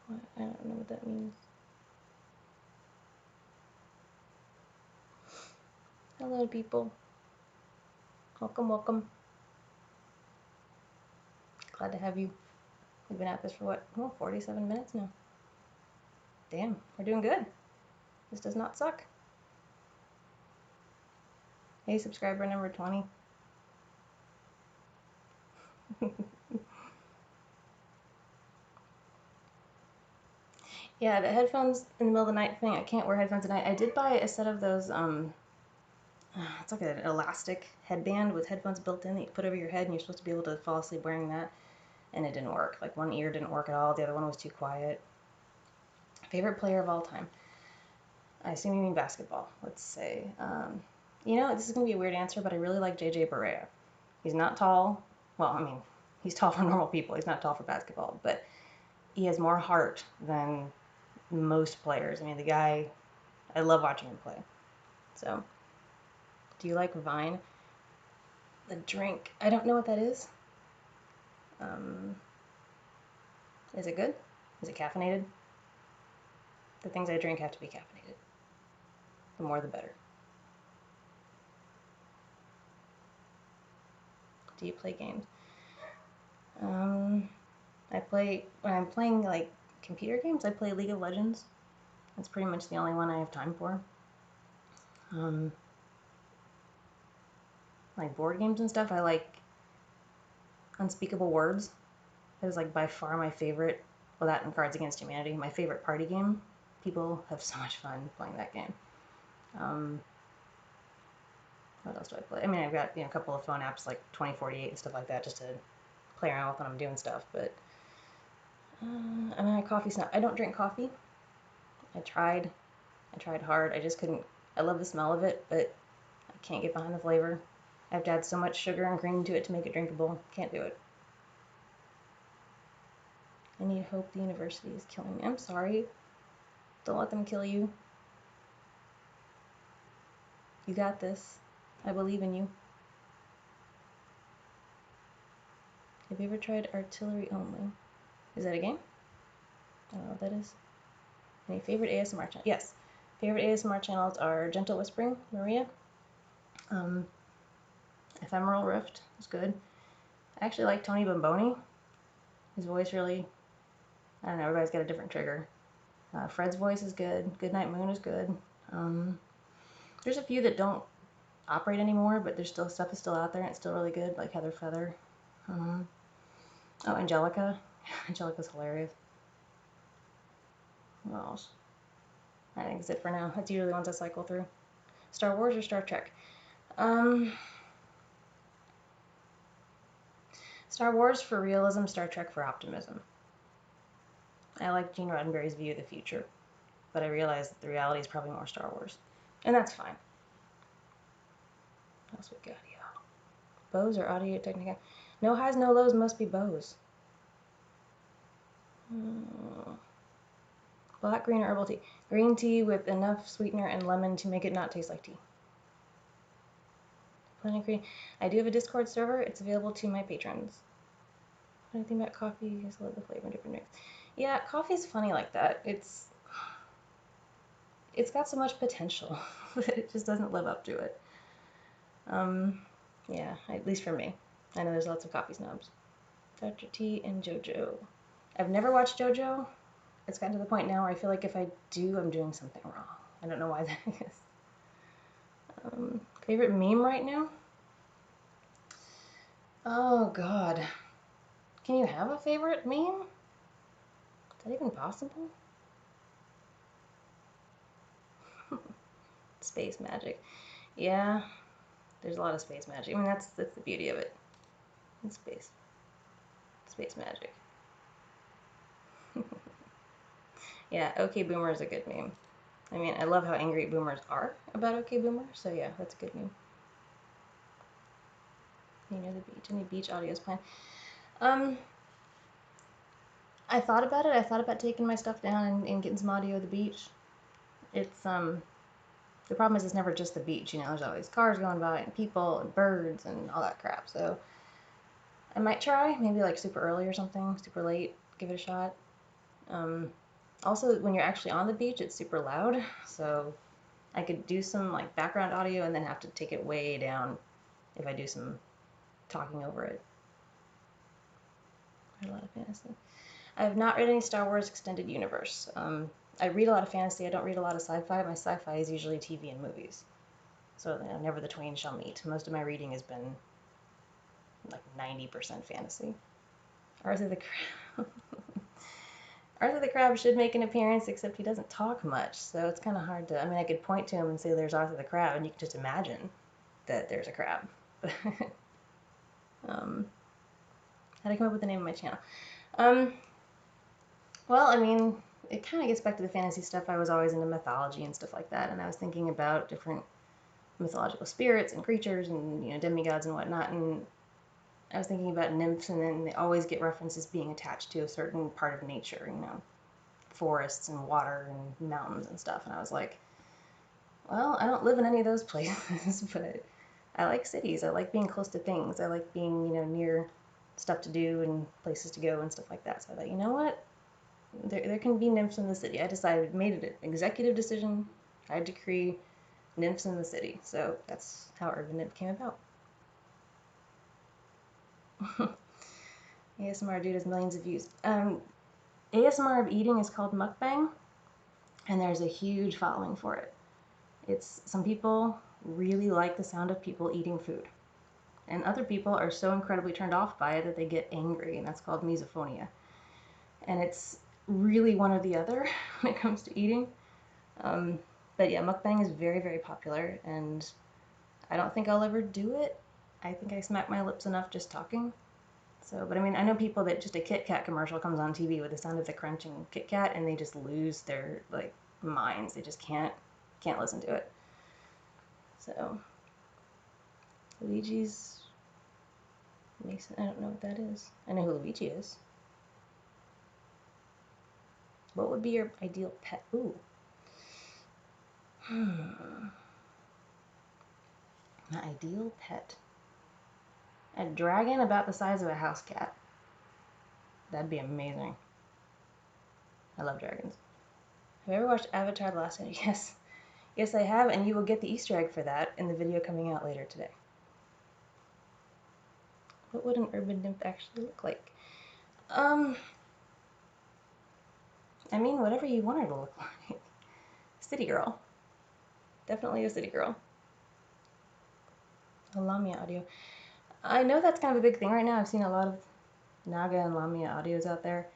[SPEAKER 1] What? I don't know what that means. Hello, people. Welcome, welcome. Glad to have you. We've been at this for what? Oh, 47 minutes now. Damn, we're doing good. This does not suck. Hey, subscriber number 20. Yeah, the headphones in the middle of the night thing, I can't wear headphones at night. I did buy a set of those it's like an elastic headband with headphones built in that you put over your head, and you're supposed to be able to fall asleep wearing that. And it didn't work. Like one ear didn't work at all. The other one was too quiet. Favorite player of all time? I assume you mean basketball. Let's say. This is gonna be a weird answer, but I really like JJ Barea. He's not tall. Well, I mean, he's tall for normal people. He's not tall for basketball, but he has more heart than most players. I mean, the guy, I love watching him play. So, do you like Vine? The drink. I don't know what that is. Um, is it good? Is it caffeinated? The things I drink have to be caffeinated. The more the better. Do you play games? When I'm playing like computer games, I play League of Legends. That's pretty much the only one I have time for. Like board games and stuff, I like Unspeakable Words. That is like by far my favorite. Well, that and Cards Against Humanity, my favorite party game. People have so much fun playing that game. What else do I play? I mean, I've got a couple of phone apps like 2048 and stuff like that just to play around with when I'm doing stuff. But I'm a coffee snob. I don't drink coffee. I tried hard. I just couldn't. I love the smell of it, but I can't get behind the flavor. I have to add so much sugar and cream to it to make it drinkable. Can't do it. I need hope. The university is killing me. I'm sorry. Don't let them kill you. You got this. I believe in you. Have you ever tried artillery only? Is that a game? I don't know what that is. Any favorite ASMR channel? Yes. Favorite ASMR channels are Gentle Whispering, Maria. Ephemeral Rift is good. I actually like Tony Bomboni. His voice really, I don't know, everybody's got a different trigger. Fred's voice is good. Goodnight Moon is good. There's a few that don't operate anymore, but there's still stuff is still out there and it's still really good, like Heather Feather. Oh, Angelica. Angelica's hilarious. What else? I think that's it for now. That's usually the ones I cycle through. Star Wars or Star Trek? Star Wars for realism, Star Trek for optimism. I like Gene Roddenberry's view of the future, but I realize that the reality is probably more Star Wars. And that's fine. What else we got here? Bose or Audio Technica? No highs, no lows must be Bose. Black, green, or herbal tea? Green tea with enough sweetener and lemon to make it not taste like tea. Plenty of green. I do have a Discord server. It's available to my patrons. Anything about coffee? You guys love the flavor in different drinks. Yeah, coffee's funny like that. It's got so much potential, but it just doesn't live up to it. Yeah, at least for me. I know there's lots of coffee snobs. Dr. T and JoJo. I've never watched JoJo. It's gotten to the point now where I feel like if I do, I'm doing something wrong. I don't know why that is. Favorite meme right now? Oh, God. Can you have a favorite meme? Is that even possible? Space magic. Yeah, there's a lot of space magic. I mean, that's the beauty of it. It's space magic. Yeah, OK Boomer is a good meme. I mean, I love how angry boomers are about OK Boomer, so yeah, that's a good meme. You know the beach. Any beach audios planned? I thought about it. I thought about taking my stuff down and getting some audio of the beach. It's the problem is it's never just the beach. There's always cars going by and people and birds and all that crap. So I might try, maybe like super early or something, super late, give it a shot. Also, when you're actually on the beach, it's super loud, so I could do some like background audio and then have to take it way down if I do some talking over it. I read a lot of fantasy. I have not read any Star Wars Extended Universe. I read a lot of fantasy. I don't read a lot of sci-fi. My sci-fi is usually TV and movies. So never the twain shall meet. Most of my reading has been like 90% fantasy. Arthur the Crab. Arthur the Crab should make an appearance, except he doesn't talk much, so it's kind of hard to. I mean, I could point to him and say, "There's Arthur the Crab," and you can just imagine. that there's a crab. um, how did I come up with the name of my channel? Well, I mean, it kind of gets back to the fantasy stuff. I was always into mythology and stuff like that, and I was thinking about different mythological spirits and creatures and, you know, demigods and whatnot, and I was thinking about nymphs, and then they always get references being attached to a certain part of nature, you know, forests and water and mountains and stuff, and I was like, well, I don't live in any of those places, but I like cities. I like being close to things. I like being, you know, near stuff to do and places to go and stuff like that. So I thought, you know what? There can be nymphs in the city. I decided, made it an executive decision. I decree nymphs in the city. So that's how Urban Nymph came about. ASMR dude has millions of views. ASMR of eating is called mukbang, and there's a huge following for it. It's some people really like the sound of people eating food, and other people are so incredibly turned off by it that they get angry, and that's called misophonia. And it's really one or the other when it comes to eating. But yeah, mukbang is very, very popular, and I don't think I'll ever do it. I think I smack my lips enough just talking. So, but I mean, I know people that just a Kit Kat commercial comes on TV with the sound of the crunching Kit Kat, and they just lose their like minds. They just can't listen to it. So, Luigi's Mason. I don't know what that is. I know who Luigi is. What would be your ideal pet? Ooh. My ideal pet. A dragon about the size of a house cat. That'd be amazing. I love dragons. Have you ever watched Avatar The Last Airbender? Yes. Yes, I have, and you will get the Easter egg for that in the video coming out later today. What would an urban nymph actually look like? I mean, whatever you want her to look like. City girl. Definitely a city girl. A Lamia audio. I know that's kind of a big thing right now. I've seen a lot of Naga and Lamia audios out there.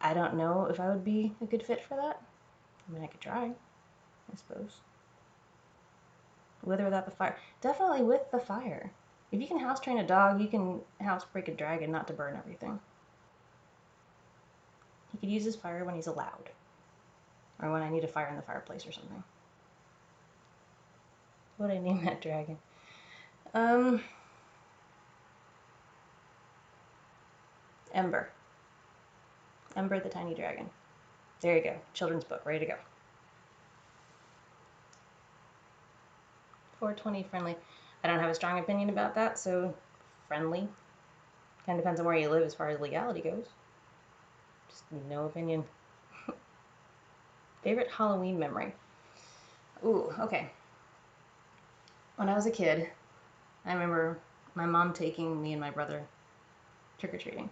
[SPEAKER 1] I don't know if I would be a good fit for that. I mean, I could try, I suppose. With or without the fire. Definitely with the fire. If you can house train a dog, you can house break a dragon not to burn everything. He could use his fire when he's allowed. Or when I need a fire in the fireplace or something. What would I name that dragon? Ember. Ember the Tiny Dragon. There you go. Children's book. Ready to go. 420 friendly. I don't have a strong opinion about that, so friendly. Kind of depends on where you live as far as legality goes. Just no opinion. Favorite Halloween memory? Ooh, okay. When I was a kid, I remember my mom taking me and my brother trick-or-treating.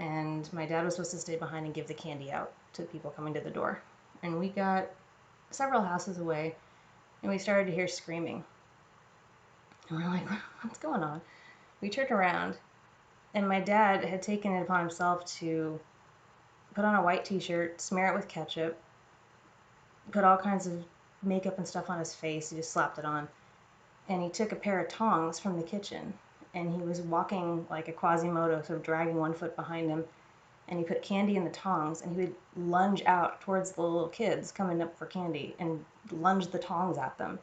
[SPEAKER 1] And my dad was supposed to stay behind and give the candy out to people coming to the door. And we got several houses away, and we started to hear screaming. And we're like, what's going on? We turned around, and my dad had taken it upon himself to put on a white t-shirt, smear it with ketchup, put all kinds of makeup and stuff on his face. He just slapped it on. And he took a pair of tongs from the kitchen, and he was walking like a Quasimodo, sort of dragging one foot behind him, and he put candy in the tongs, and he would lunge out towards the little kids coming up for candy and lunge the tongs at them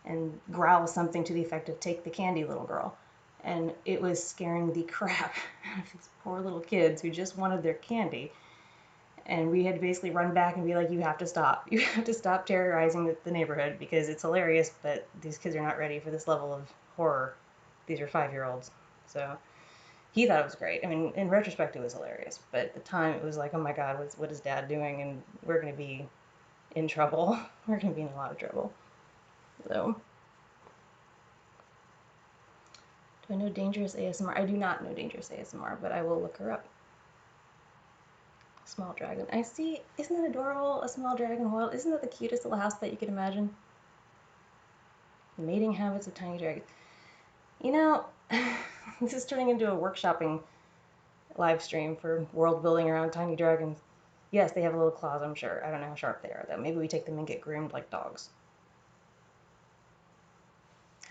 [SPEAKER 1] and growl something to the effect of, "Take the candy, little girl." And it was scaring the crap out of these poor little kids who just wanted their candy. And we had to basically run back and be like, you have to stop. You have to stop terrorizing the neighborhood because it's hilarious, but these kids are not ready for this level of horror. These are 5-year-olds. So he thought it was great. I mean, in retrospect, it was hilarious. But at the time, it was like, oh my God, what is Dad doing? And we're going to be in trouble. We're going to be in a lot of trouble. So, do I know Dangerous ASMR? I do not know Dangerous ASMR, but I will look her up. Small dragon. I see. Isn't that adorable? A small dragon world. Isn't that the cutest little house that you could imagine? The mating habits of tiny dragons. You know, this is turning into a workshopping live stream for world building around tiny dragons. Yes, they have little claws, I'm sure. I don't know how sharp they are, though. Maybe we take them and get groomed like dogs.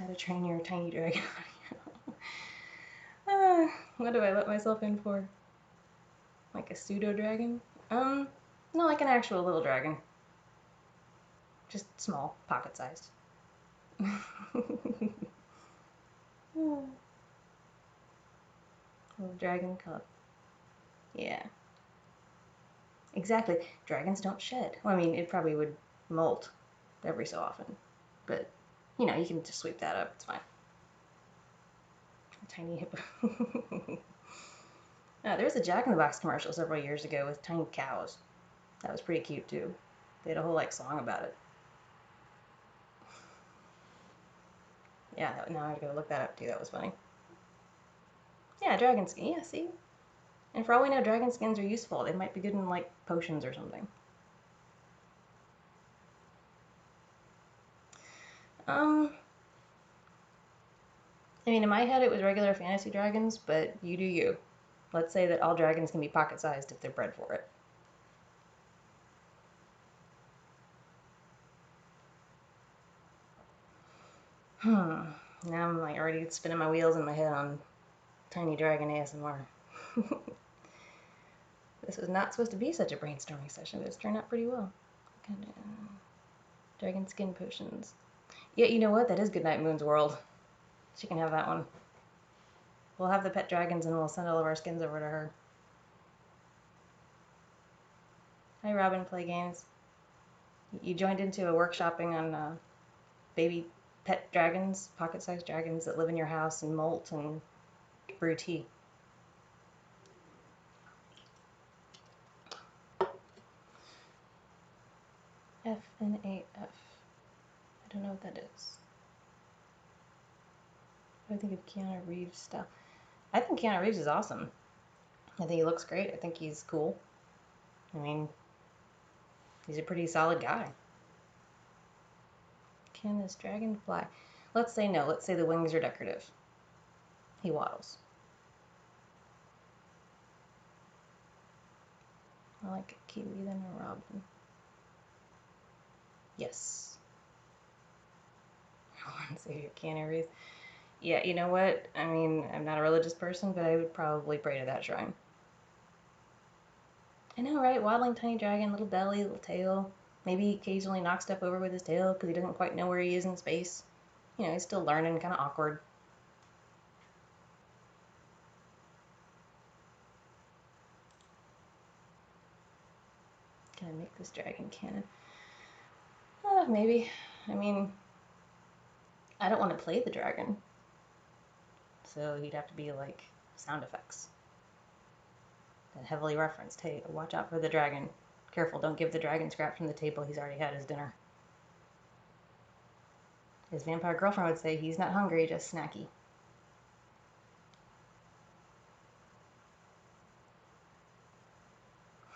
[SPEAKER 1] How to train your tiny dragon. What do I let myself in for? Like a pseudo dragon? No, like an actual little dragon. Just small, pocket sized. Little dragon cub. Yeah. Exactly. Dragons don't shed. Well, I mean, it probably would molt every so often. But, you know, you can just sweep that up. It's fine. A tiny hippo. There was a Jack in the Box commercial several years ago with tiny cows. That was pretty cute, too. They had a whole, like, song about it. Yeah, now I gotta look that up, too. That was funny. Yeah, dragon skin. Yeah, see? And for all we know, dragon skins are useful. They might be good in, like, potions or something. I mean, in my head it was regular fantasy dragons, but you do you. Let's say that all dragons can be pocket-sized if they're bred for it. Now I'm like already spinning my wheels in my head on tiny dragon ASMR. This was not supposed to be such a brainstorming session, but it's turned out pretty well. Dragon skin potions. Yeah, you know what? That is Goodnight Moon's world. She can have that one. We'll have the pet dragons and we'll send all of our skins over to her. Hi, Robin, play games. You joined into a workshopping on baby pet dragons, pocket-sized dragons that live in your house and molt and brew tea. FNAF. I don't know what that is. I think of Keanu Reeves stuff. I think Keanu Reeves is awesome. I think he looks great. I think he's cool. I mean, he's a pretty solid guy. Can this dragon fly? Let's say no. Let's say the wings are decorative. He waddles. I like a kiwi than a robin. Yes. Say Keanu Reeves. Yeah, you know what? I mean, I'm not a religious person, but I would probably pray to that shrine. I know, right? Waddling tiny dragon, little belly, little tail. Maybe he occasionally knocks stuff over with his tail because he doesn't quite know where he is in space. You know, he's still learning, kind of awkward. Can I make this dragon canon? Maybe. I mean, I don't want to play the dragon. So he'd have to be like sound effects. And heavily referenced. Hey, watch out for the dragon. Careful, don't give the dragon scraps from the table. He's already had his dinner. His vampire girlfriend would say he's not hungry, just snacky.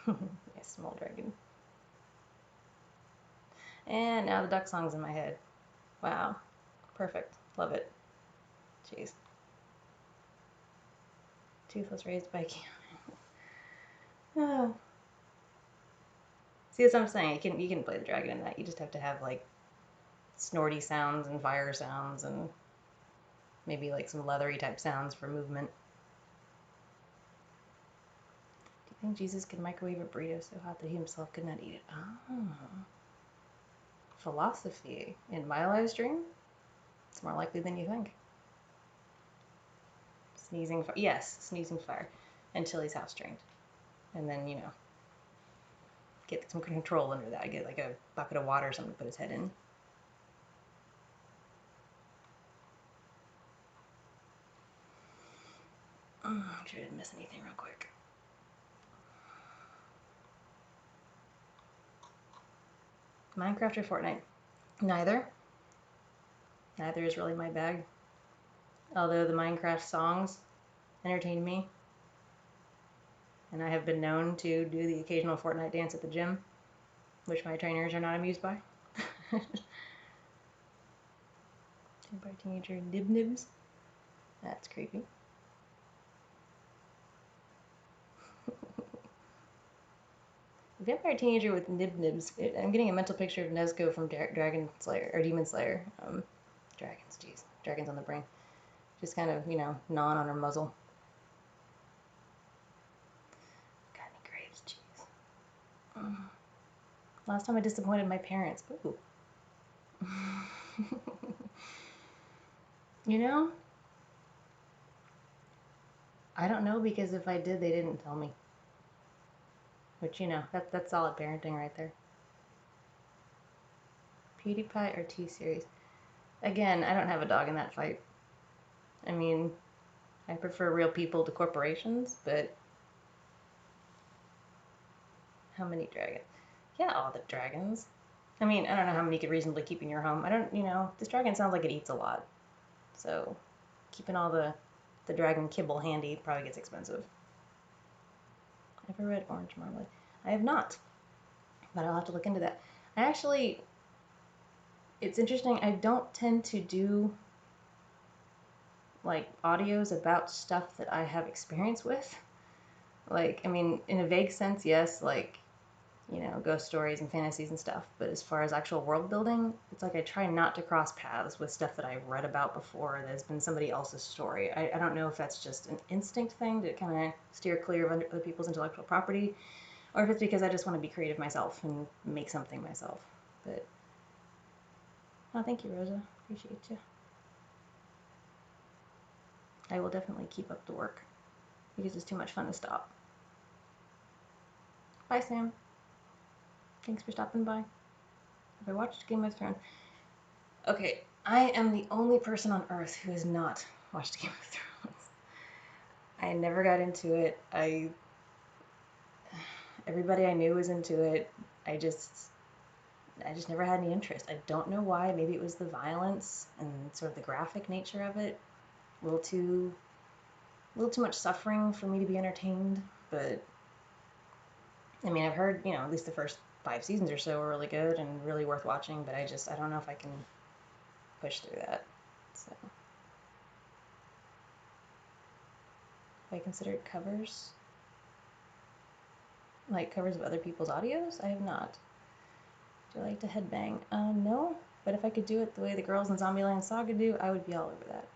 [SPEAKER 1] Yes, small dragon. And now the duck song's in my head. Wow. Perfect. Love it. Jeez. Toothless raised by oh. See, that's what I'm saying. You can play the dragon in that. You just have to have like snorty sounds and fire sounds and maybe like some leathery type sounds for movement. Do you think Jesus could microwave a burrito so hot that he himself could not eat it? Oh. Philosophy. In my live stream? It's more likely than you think. Sneezing fire. Yes, sneezing fire. Until he's house trained. And then, you know, get some control under that. Get like a bucket of water or something to put his head in. I'm sure I didn't miss anything real quick. Minecraft or Fortnite? Neither. Neither is really my bag. Although the Minecraft songs entertain me. And I have been known to do the occasional Fortnite dance at the gym, which my trainers are not amused by. Vampire teenager nib nibs. That's creepy. Vampire teenager with nib nibs. I'm getting a mental picture of Nezuko from Dragon Slayer or Demon Slayer. Dragons, jeez. Dragons on the brain. Just kind of, gnawing on her muzzle. Got any grapes? Jeez. Last time I disappointed my parents. Ooh. You know, I don't know, because if I did, they didn't tell me. Which, that's solid parenting right there. PewDiePie or T-Series? Again, I don't have a dog in that fight. I mean, I prefer real people to corporations, but how many dragons? Yeah, all the dragons. I mean, I don't know how many you could reasonably keep in your home. I don't, this dragon sounds like it eats a lot. So, keeping all the dragon kibble handy probably gets expensive. Ever read Orange Marmalade? I have not, but I'll have to look into that. It's interesting, I don't tend to do like audios about stuff that I have experience with. Like, I mean, in a vague sense, yes, like, ghost stories and fantasies and stuff. But as far as actual world building, it's like I try not to cross paths with stuff that I've read about before that has been somebody else's story. I don't know if that's just an instinct thing to kind of steer clear of other people's intellectual property, or if it's because I just want to be creative myself and make something myself. But, oh, thank you, Rosa. Appreciate you. I will definitely keep up the work because it's too much fun to stop. Bye, Sam. Thanks for stopping by. Have I watched Game of Thrones? Okay, I am the only person on Earth who has not watched Game of Thrones. I never got into it. Everybody I knew was into it. I just never had any interest. I don't know why. Maybe it was the violence and sort of the graphic nature of it. A little too much suffering for me to be entertained. But I mean, I've heard, at least the first 5 seasons or so were really good and really worth watching. But I don't know if I can push through that. So, have I considered covers? Like covers of other people's audios? I have not. Do I like to headbang? No. But if I could do it the way the girls in Zombieland Saga do, I would be all over that.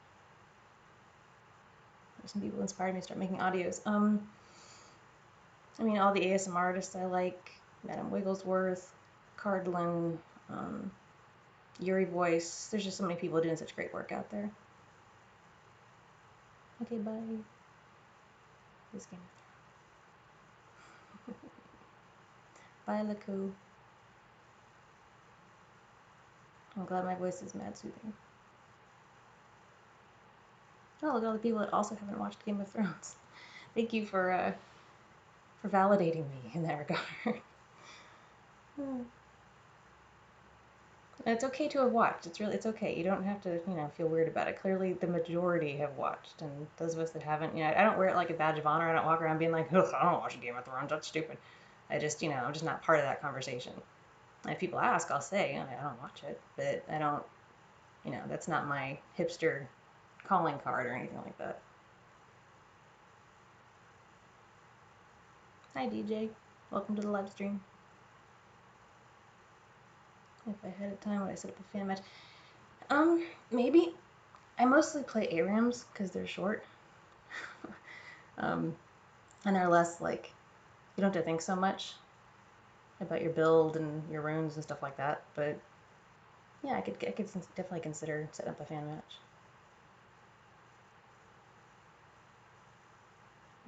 [SPEAKER 1] Some people inspired me to start making audios. I mean, all the ASMR artists I like, Madam Wigglesworth, Cardlin, Yuri Voice. There's just so many people doing such great work out there. Okay, bye. This game. Bye, Laku. I'm glad my voice is mad soothing. Oh, look at all the people that also haven't watched Game of Thrones. Thank you for validating me in that regard. It's okay to have watched. It's okay. You don't have to, feel weird about it. Clearly, the majority have watched, and those of us that haven't, I don't wear it like a badge of honor. I don't walk around being like, ugh, I don't watch Game of Thrones. That's stupid. I just, I'm just not part of that conversation. And if people ask, I'll say, I don't watch it, but I don't, that's not my hipster calling card or anything like that. Hi, DJ. Welcome to the live stream. If I had a time, would I set up a fan match? Maybe. I mostly play ARAMs because they're short. And they're less like, you don't have to think so much about your build and your runes and stuff like that. But yeah, I could definitely consider setting up a fan match.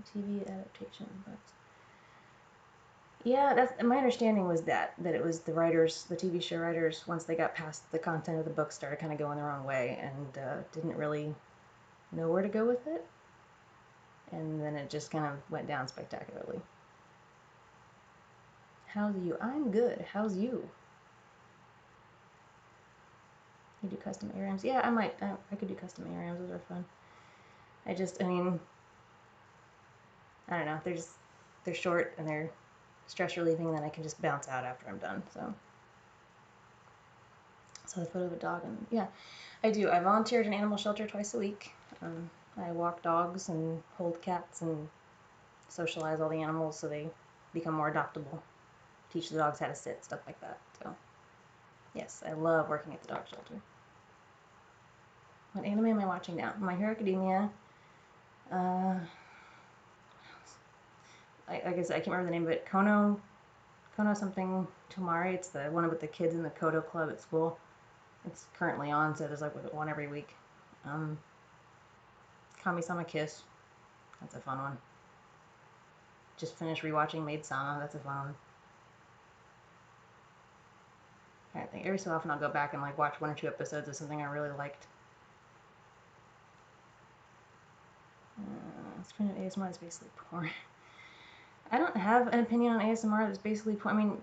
[SPEAKER 1] A TV adaptation, but yeah, that's my understanding was that it was the writers, the TV show writers, once they got past the content of the book, started kind of going their own way and didn't really know where to go with it, and then it just kind of went down spectacularly. How's you? I'm good. How's you? You do custom ARAMs? Yeah, I might. I could do custom ARAMs. Those are fun. I mean, I don't know. They're short and they're stress relieving, and then I can just bounce out after I'm done. So the photo of a dog, and yeah, I do. I volunteer at an animal shelter twice a week. I walk dogs and hold cats and socialize all the animals so they become more adoptable. Teach the dogs how to sit, stuff like that. So yes, I love working at the dog shelter. What anime am I watching now? My Hero Academia. Like I said, I can't remember the name of it. Kono something Tomari. It's the one with the kids in the Kodo Club at school. It's currently on, so there's like one every week. Kami-sama Kiss. That's a fun one. Just finished rewatching Maid Sama. That's a fun one. I think every so often I'll go back and like watch 1 or 2 episodes of something I really liked. Screen ASMR is basically porn. I don't have an opinion on ASMR that's basically porn. I mean,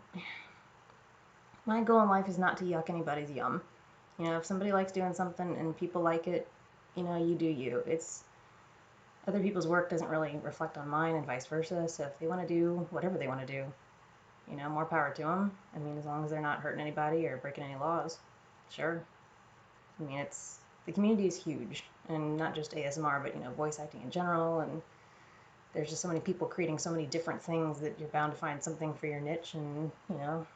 [SPEAKER 1] my goal in life is not to yuck anybody's yum. You know, if somebody likes doing something and people like it, you know, you do you. It's other people's work doesn't really reflect on mine and vice versa. So if they want to do whatever they want to do, you know, more power to them. I mean, as long as they're not hurting anybody or breaking any laws, sure. I mean, it's the community is huge, and not just ASMR, but you know, voice acting in general. And there's just so many people creating so many different things that you're bound to find something for your niche. And you know,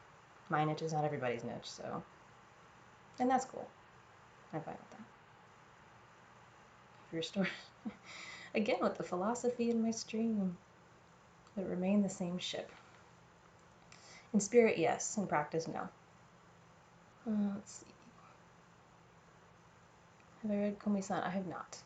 [SPEAKER 1] my niche is not everybody's niche, so and that's cool. I'm fine with that. Your story again with the philosophy in my stream, but remain the same ship. In spirit, yes. In practice, no. Let's see. Have I read Komi-san? I have not.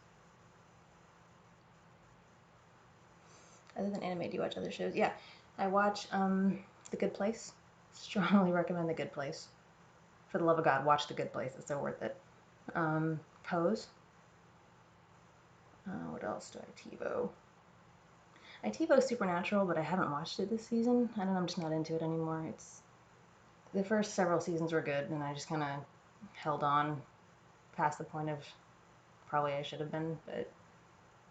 [SPEAKER 1] Other than anime, do you watch other shows? Yeah, I watch The Good Place. Strongly recommend The Good Place. For the love of God, watch The Good Place. It's so worth it. Pose. What else do I TiVo? I TiVo Supernatural, but I haven't watched it this season. I don't know, I'm just not into it anymore. It's the first several seasons were good, and I just kind of held on past the point of probably I should have been, but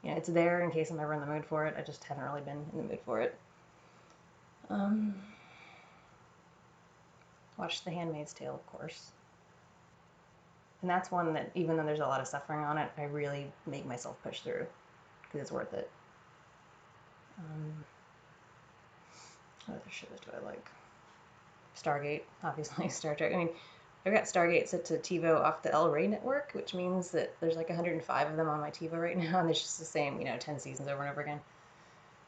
[SPEAKER 1] you know, it's there in case I'm ever in the mood for it. I just haven't really been in the mood for it. Watched The Handmaid's Tale, of course. And that's one that, even though there's a lot of suffering on it, I really make myself push through because it's worth it. What other shows do I like? Stargate, obviously. Star Trek. I mean, I've got Stargate set to TiVo off the El Rey network, which means that there's like 105 of them on my TiVo right now, and it's just the same, you know, 10 seasons over and over again.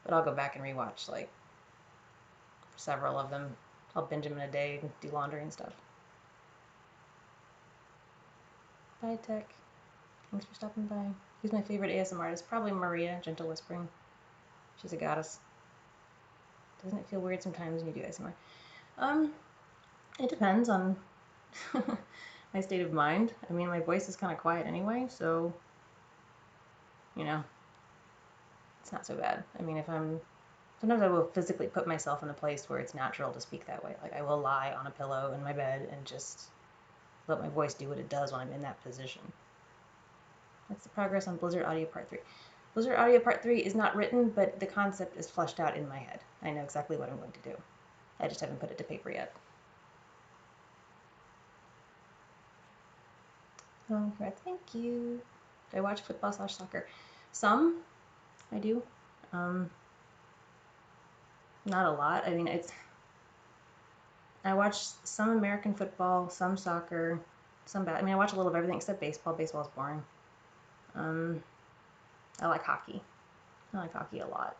[SPEAKER 1] But I'll go back and rewatch like several of them. I'll binge them in a day and do laundry and stuff. Bye, Tech. Thanks for stopping by. Who's my favorite ASMR artist? Probably Maria, Gentle Whispering. She's a goddess. Doesn't it feel weird sometimes when you do ASMR? It depends on my state of mind. I mean, my voice is kind of quiet anyway, so, you know, it's not so bad. I mean, sometimes I will physically put myself in a place where it's natural to speak that way. Like, I will lie on a pillow in my bed and just let my voice do what it does when I'm in that position. That's the progress on Blizzard Audio Part 3. Blizzard Audio Part 3 is not written, but the concept is fleshed out in my head. I know exactly what I'm going to do. I just haven't put it to paper yet. Oh, thank you. Do I watch football/soccer? Some, I do. Not a lot. I mean, I watch some American football, some soccer, some I mean, I watch a little of everything except baseball. Baseball's boring. I like hockey. I like hockey a lot.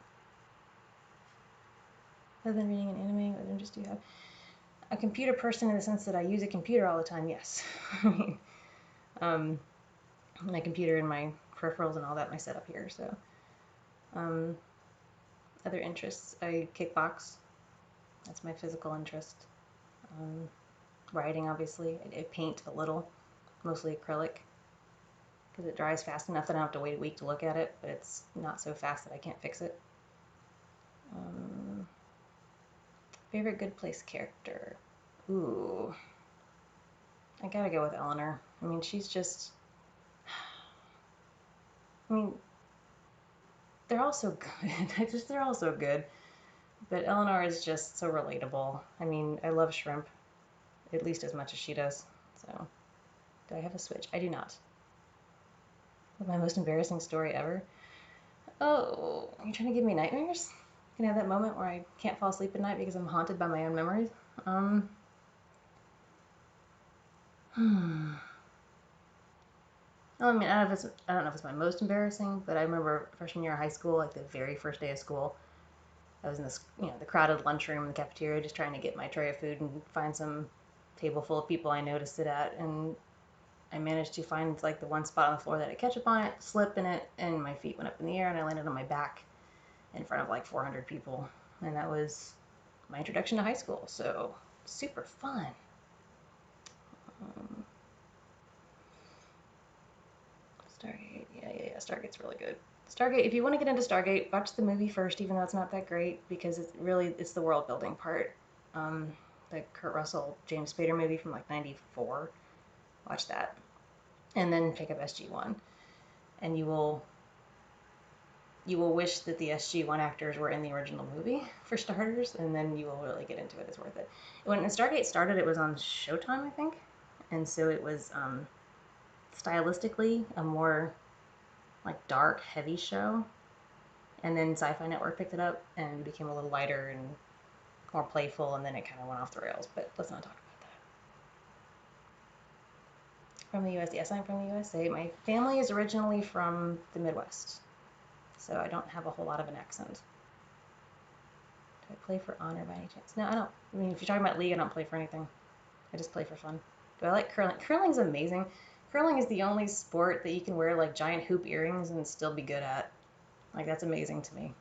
[SPEAKER 1] Other than reading an anime, what interest do you have? A computer person in the sense that I use a computer all the time, yes. I mean, my computer and my peripherals and all that, my setup here, so. Other interests, I kickbox. That's my physical interest. Writing, obviously. I paint a little, mostly acrylic, because it dries fast enough that I don't have to wait a week to look at it, but it's not so fast that I can't fix it. Favorite Good Place character? Ooh. I gotta go with Eleanor. I mean, she's just... I mean, they're all so good. They're all so good. But Eleanor is just so relatable. I mean, I love shrimp, at least as much as she does. So, do I have a Switch? I do not. My most embarrassing story ever? Oh, you're trying to give me nightmares? Can I have that moment where I can't fall asleep at night because I'm haunted by my own memories? I mean, I don't know if it's my most embarrassing, but I remember freshman year of high school, like the very first day of school, I was in this, the crowded lunchroom in the cafeteria, just trying to get my tray of food and find some table full of people I know to sit at, and I managed to find like the one spot on the floor that had ketchup on it, slip in it, and my feet went up in the air, and I landed on my back in front of like 400 people, and that was my introduction to high school. So super fun. Um, Stargate, yeah. Stargate's really good. Stargate, if you want to get into Stargate, watch the movie first, even though it's not that great, because it's the world building part. Um, the Kurt Russell, James Spader movie from like '94. Watch that, and then pick up SG-1, and you will wish that the SG-1 actors were in the original movie for starters, and then you will really get into it. It's worth it. When Stargate started, it was on Showtime, I think, and so it was stylistically a more like dark, heavy show. And then Sci-Fi Network picked it up and became a little lighter and more playful, and then it kind of went off the rails. But let's not talk about that. From the U.S. Yes, I'm from the USA. My family is originally from the Midwest, so I don't have a whole lot of an accent. Do I play for honor by any chance? No, I don't. I mean, if you're talking about league, I don't play for anything. I just play for fun. Do I like curling? Curling's amazing. Curling is the only sport that you can wear like giant hoop earrings and still be good at. Like, that's amazing to me.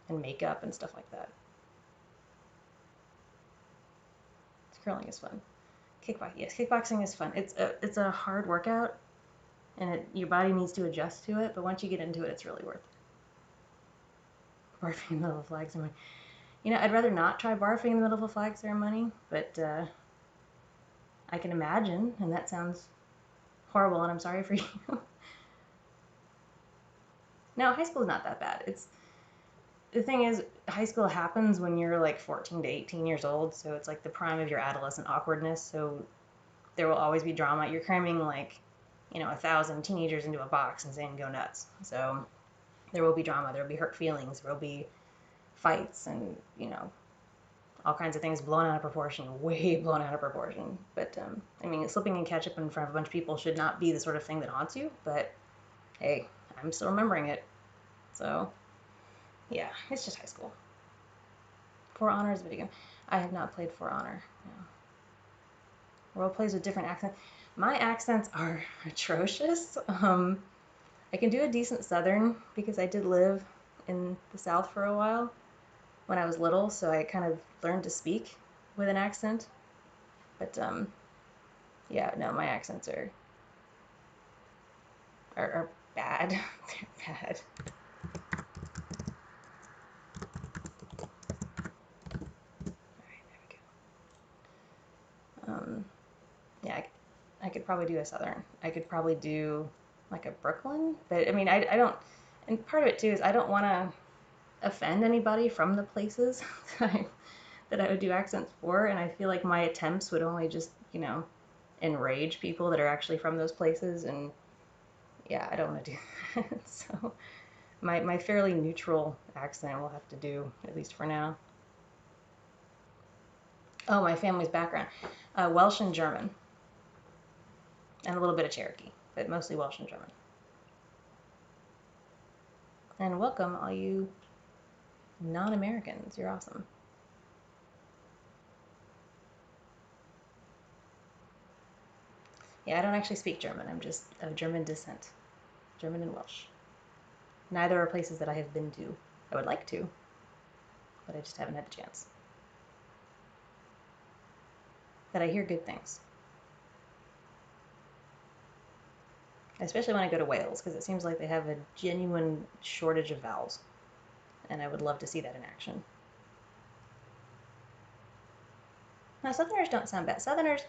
[SPEAKER 1] And makeup and stuff like that. Curling is fun. Kickboxing, yes, kickboxing is fun. It's a hard workout, and your body needs to adjust to it. But once you get into it, it's really worth it. Barfing in the middle of a flag ceremony. I'd rather not try barfing in the middle of a flag ceremony, but I can imagine, and that sounds horrible, and I'm sorry for you. No, high school is not that bad. The thing is, high school happens when you're like 14 to 18 years old, so it's like the prime of your adolescent awkwardness. So there will always be drama. You're cramming like 1,000 teenagers into a box and saying go nuts. So there will be drama. There will be hurt feelings. There will be fights and all kinds of things blown out of proportion, way blown out of proportion. But I mean, slipping in ketchup in front of a bunch of people should not be the sort of thing that haunts you. But hey, I'm still remembering it. So yeah, it's just high school. For Honor is a video game. I have not played For Honor. No. World plays with different accents. My accents are atrocious. I can do a decent Southern because I did live in the South for a while when I was little, so I kind of learned to speak with an accent. But yeah, no, my accents are bad. They're bad. All right, there we go. Yeah, I could probably do a Southern. I could probably do like a Brooklyn, but I mean, I don't. And part of it too is I don't want to offend anybody from the places that I would do accents for, and I feel like my attempts would only just enrage people that are actually from those places, and yeah, I don't want to do that. So my fairly neutral accent will have to do, at least for now. Oh, my family's background. Welsh and German. And a little bit of Cherokee, but mostly Welsh and German. And welcome, all you non-Americans. You're awesome. Yeah, I don't actually speak German. I'm just of German descent. German and Welsh. Neither are places that I have been to. I would like to, but I just haven't had the chance. But I hear good things. Especially when I go to Wales, because it seems like they have a genuine shortage of vowels. And I would love to see that in action. Now, Southerners don't sound bad. Southerners,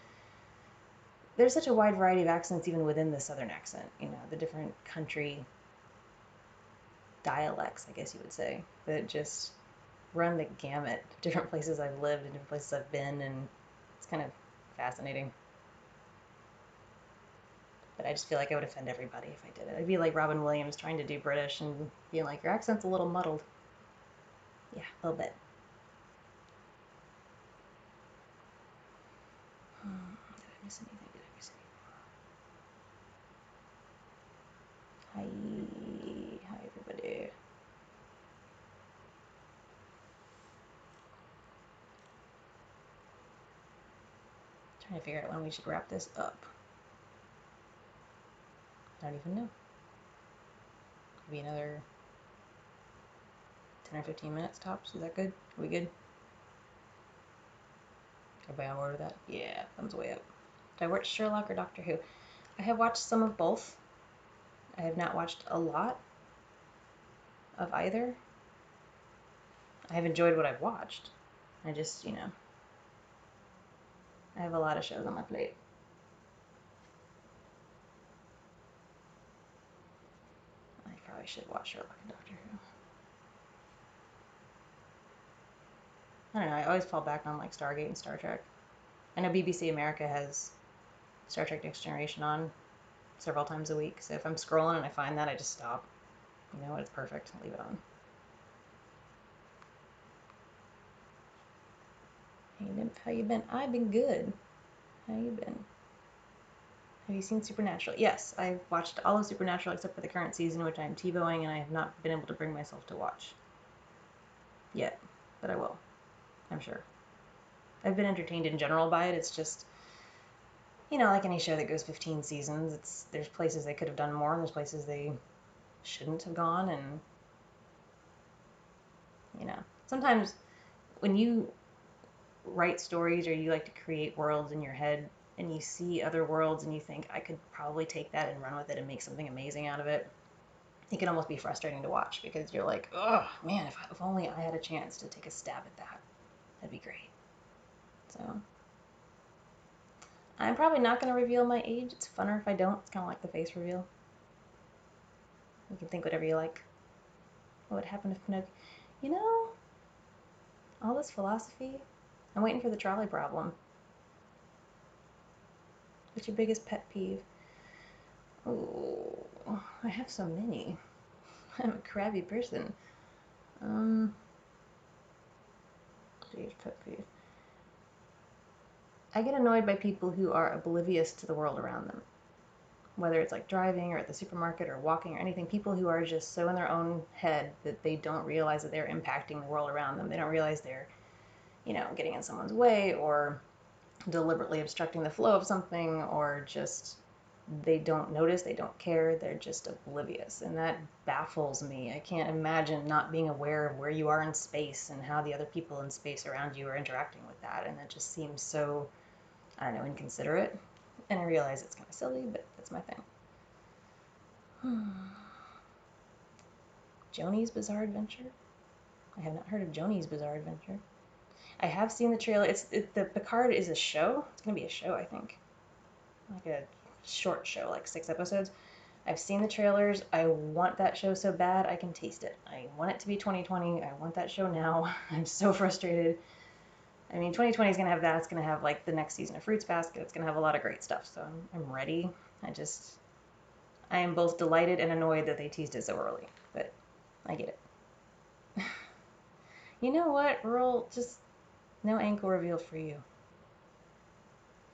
[SPEAKER 1] there's such a wide variety of accents even within the Southern accent. The different country dialects, I guess you would say, that just run the gamut. Different places I've lived and different places I've been, and it's kind of fascinating. But I just feel like I would offend everybody if I did it. I'd be like Robin Williams trying to do British and being like, your accent's a little muddled. Yeah, a little bit. Did I miss anything? Hi, hi everybody. Trying to figure out when we should wrap this up. I don't even know. Maybe another 10 or 15 minutes tops. Is that good? Are we good? Everybody on board with that? Yeah, thumbs way up. Did I watch Sherlock or Doctor Who? I have watched some of both. I have not watched a lot of either. I have enjoyed what I've watched. I just, I have a lot of shows on my plate. I probably should watch Sherlock and Doctor Who. I don't know, I always fall back on like Stargate and Star Trek. I know BBC America has Star Trek Next Generation on several times a week, so if I'm scrolling and I find that, I just stop. You know what, it's perfect. I leave it on. Hey Nymph, how you been? I've been good. How you been? Have you seen Supernatural? Yes, I've watched all of Supernatural except for the current season, which I'm TiVoing, and I have not been able to bring myself to watch yet, but I will, I'm sure. I've been entertained in general by it. It's just, like any show that goes 15 seasons, there's places they could have done more, and there's places they shouldn't have gone, and sometimes when you write stories or you like to create worlds in your head and you see other worlds and you think I could probably take that and run with it and make something amazing out of it, it can almost be frustrating to watch because you're like, oh man, if only I had a chance to take a stab at that, that'd be great. So I'm probably not going to reveal my age. It's funner if I don't. It's kind of like the face reveal. You can think whatever you like. What would happen if Pinocchio? You know, all this philosophy. I'm waiting for the trolley problem. What's your biggest pet peeve? Oh, I have so many. I'm a crabby person. Biggest pet peeve. I get annoyed by people who are oblivious to the world around them. Whether it's like driving or at the supermarket or walking or anything, people who are just so in their own head that they don't realize that they're impacting the world around them. They don't realize they're, getting in someone's way or deliberately obstructing the flow of something, or just they don't notice, they don't care, they're just oblivious. And that baffles me. I can't imagine not being aware of where you are in space and how the other people in space around you are interacting with that. And that just seems so, I don't know, inconsiderate. And I realize it's kind of silly, but that's my thing. Joni's Bizarre Adventure? I have not heard of Joni's Bizarre Adventure. I have seen the trailer. The Picard is a show. It's gonna be a show, I think, like a short show, like 6 episodes. I've seen the trailers. I want that show so bad. I can taste it. I want it to be 2020. I want that show now. I'm so frustrated. I mean, 2020 is gonna have that. It's gonna have like the next season of Fruits Basket. It's gonna have a lot of great stuff. So I'm ready. I am both delighted and annoyed that they teased it so early, but I get it. You know what, Rural? Just no ankle reveal for you.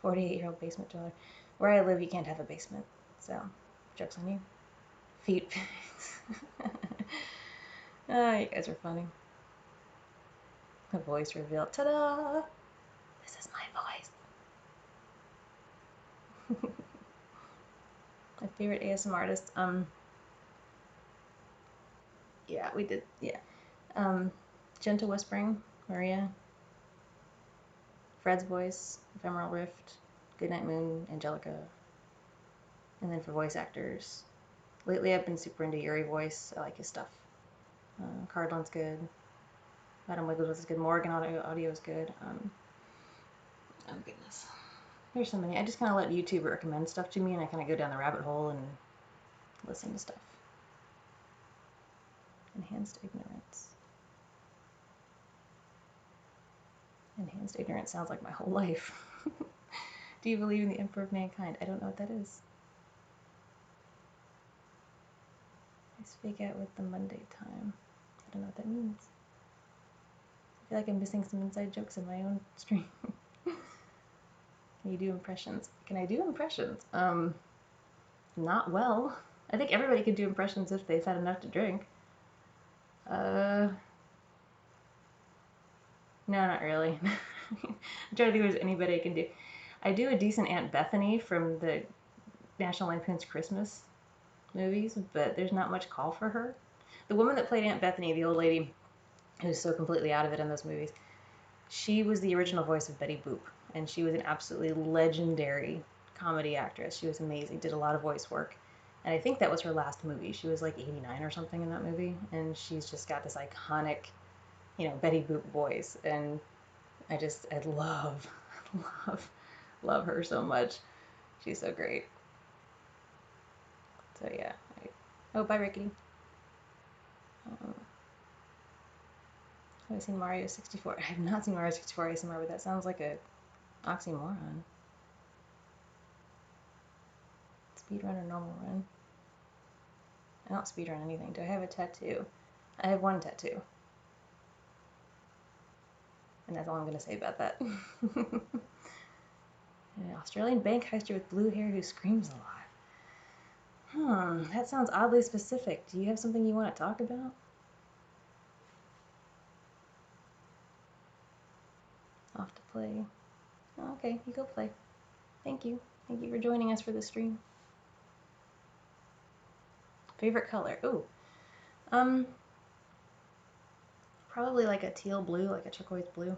[SPEAKER 1] 48-year-old basement dweller. Where I live, you can't have a basement. So, joke's on you. Feet. Ah, you guys are funny. A voice reveal. Ta-da! This is my voice. My favorite ASMR artist. Yeah, we did. Yeah. Gentle Whispering, Maria. Fred's voice, Ephemeral Rift, Goodnight Moon, Angelica. And then for voice actors, lately I've been super into Yuri voice. I like his stuff. Cardlin's good. Madam Wiggles is good. Morgan audio is good. Oh goodness. There's so many. I just kind of let YouTube recommend stuff to me, and I kind of go down the rabbit hole and listen to stuff. Enhanced ignorance. Enhanced ignorance sounds like my whole life. Do you believe in the Emperor of Mankind? I don't know what that is. I speak out with the Monday time. I don't know what that means. I feel like I'm missing some inside jokes in my own stream. Can you do impressions? Can I do impressions? Not well. I think everybody could do impressions if they've had enough to drink. No, not really. I'm trying to think if there's anybody I can do. I do a decent Aunt Bethany from the National Lampoon's Christmas movies, but there's not much call for her. The woman that played Aunt Bethany, the old lady who's so completely out of it in those movies, she was the original voice of Betty Boop, and she was an absolutely legendary comedy actress. She was amazing, did a lot of voice work. And I think that was her last movie. She was like 89 or something in that movie, and she's just got this iconic, Betty Boop voice. And I love, love, love her so much. She's so great. So yeah. Oh, bye, Rickety. Have I seen Mario 64? I have not seen Mario 64 ASMR, but that sounds like a oxymoron. Speedrun or normal run? I don't speedrun anything. Do I have a tattoo? I have one tattoo. And that's all I'm going to say about that. An Australian bank heister with blue hair who screams a lot. That sounds oddly specific. Do you have something you want to talk about? Off to play. Oh, okay, you go play. Thank you. Thank you for joining us for the stream. Favorite color? Ooh. Probably like a teal blue, like a turquoise blue.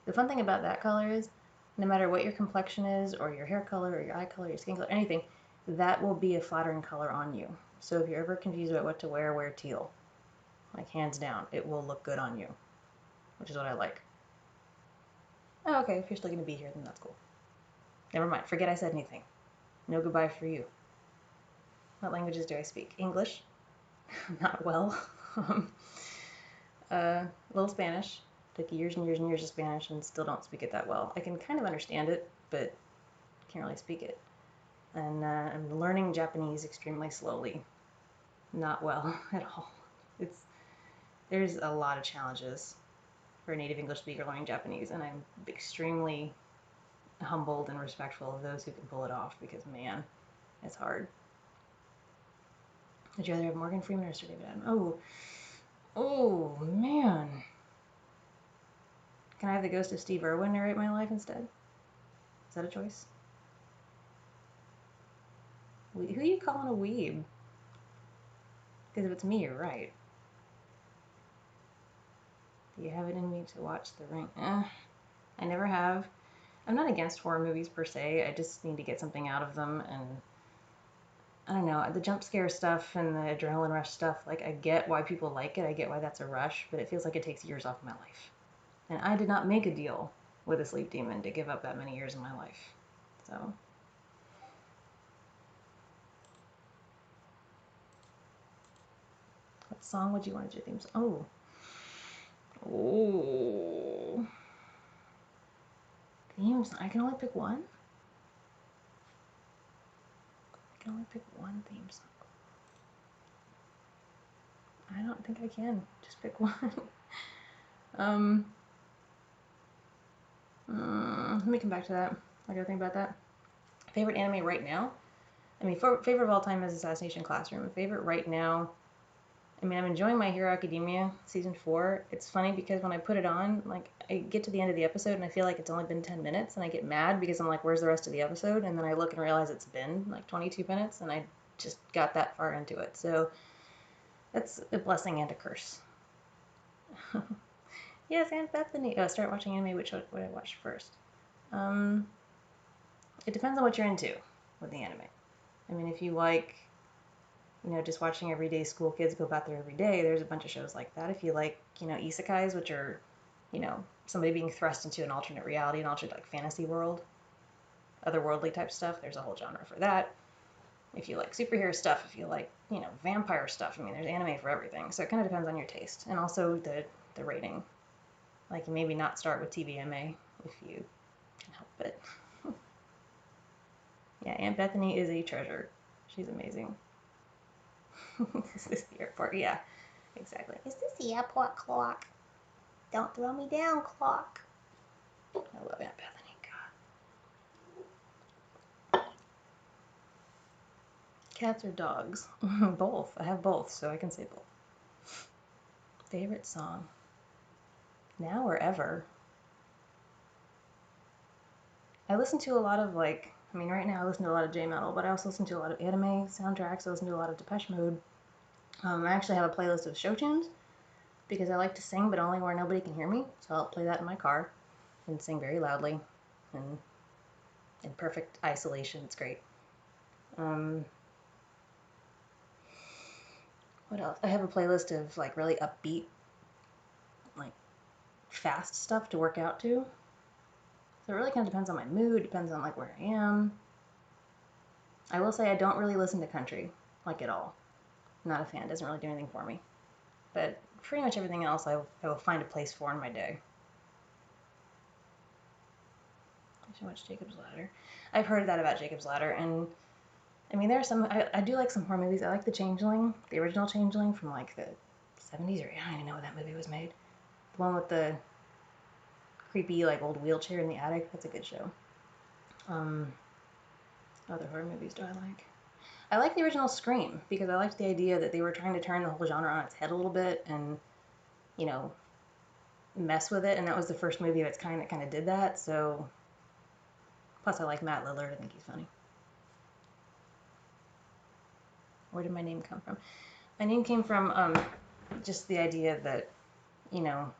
[SPEAKER 1] The fun thing about that color is, no matter what your complexion is, or your hair color, or your eye color, your skin color, anything, that will be a flattering color on you. So if you're ever confused about what to wear teal. Like, hands down, it will look good on you, which is what I like. Oh, okay, if you're still going to be here, then that's cool. Never mind, forget I said anything. No goodbye for you. What languages do I speak? English. Not well. A little Spanish. Took years and years and years of Spanish and still don't speak it that well. I can kind of understand it, but can't really speak it. And I'm learning Japanese extremely slowly. Not well at all. There's a lot of challenges for a native English speaker learning Japanese, and I'm extremely humbled and respectful of those who can pull it off, because man, it's hard. Would you rather have Morgan Freeman or Sir David Attenborough? Oh man. Can I have the ghost of Steve Irwin narrate my life instead? Is that a choice? Who are you calling a weeb? Because if it's me, you're right. Do you have it in me to watch The Ring? I never have. I'm not against horror movies per se. I just need to get something out of them, and I don't know, the jump scare stuff and the adrenaline rush stuff, like, I get why people like it. I get why that's a rush, but it feels like it takes years off my life. And I did not make a deal with a sleep demon to give up that many years of my life. So. What song would you want as your theme song? Oh. Theme song. I can only pick one? I can only pick one theme song. I don't think I can. Just pick one. Let me come back to that. I gotta think about that. Favorite anime right now? I mean, favorite of all time is Assassination Classroom. Favorite right now, I mean, I'm enjoying My Hero Academia season 4. It's funny because when I put it on, like, I get to the end of the episode and I feel like it's only been 10 minutes, and I get mad because I'm like, where's the rest of the episode? And then I look and realize it's been like 22 minutes, and I just got that far into it. So that's a blessing and a curse. Yes, Aunt Bethany. Oh, start watching anime. Which would I watch first? It depends on what you're into with the anime. I mean, if you like, just watching everyday school kids go about their everyday, there's a bunch of shows like that. If you like, isekais, which are, somebody being thrust into an alternate reality, an alternate, like, fantasy world, otherworldly type stuff, there's a whole genre for that. If you like superhero stuff, if you like, vampire stuff, I mean, there's anime for everything. So it kind of depends on your taste, and also the rating. Like, maybe not start with TVMA if you can help it. Yeah, Aunt Bethany is a treasure. She's amazing. Is this the airport? Yeah, exactly. Is this the airport, clock? Don't throw me down, clock. I love Aunt Bethany. God. Cats or dogs? Both. I have both, so I can say both. Favorite song? Now or ever? I listen to a lot of right now I listen to a lot of J-metal, but I also listen to a lot of anime soundtracks. I listen to a lot of Depeche Mode. I actually have a playlist of show tunes because I like to sing, but only where nobody can hear me. So I'll play that in my car and sing very loudly and in perfect isolation. It's great. Um, what else? I have a playlist of like really upbeat, like fast stuff to work out to. So it really kind of depends on my mood, depends on like where I am. I will say I don't really listen to country, like at all. I'm not a fan, it doesn't really do anything for me. But pretty much everything else I will find a place for in my day. I should watch Jacob's Ladder. I've heard that about Jacob's Ladder, and I mean, there are some, I do like some horror movies. I like The Changeling, the original Changeling from like the 70s, or I don't even know when that movie was made. The one with the creepy like old wheelchair in the attic. That's a good show. Other horror movies do I like? I like the original Scream because I liked the idea that they were trying to turn the whole genre on its head a little bit and, you know, mess with it. And that was the first movie of its kind that kind of did that. So, plus I like Matt Lillard. I think he's funny. Where did my name come from? My name came from just the idea that, you know,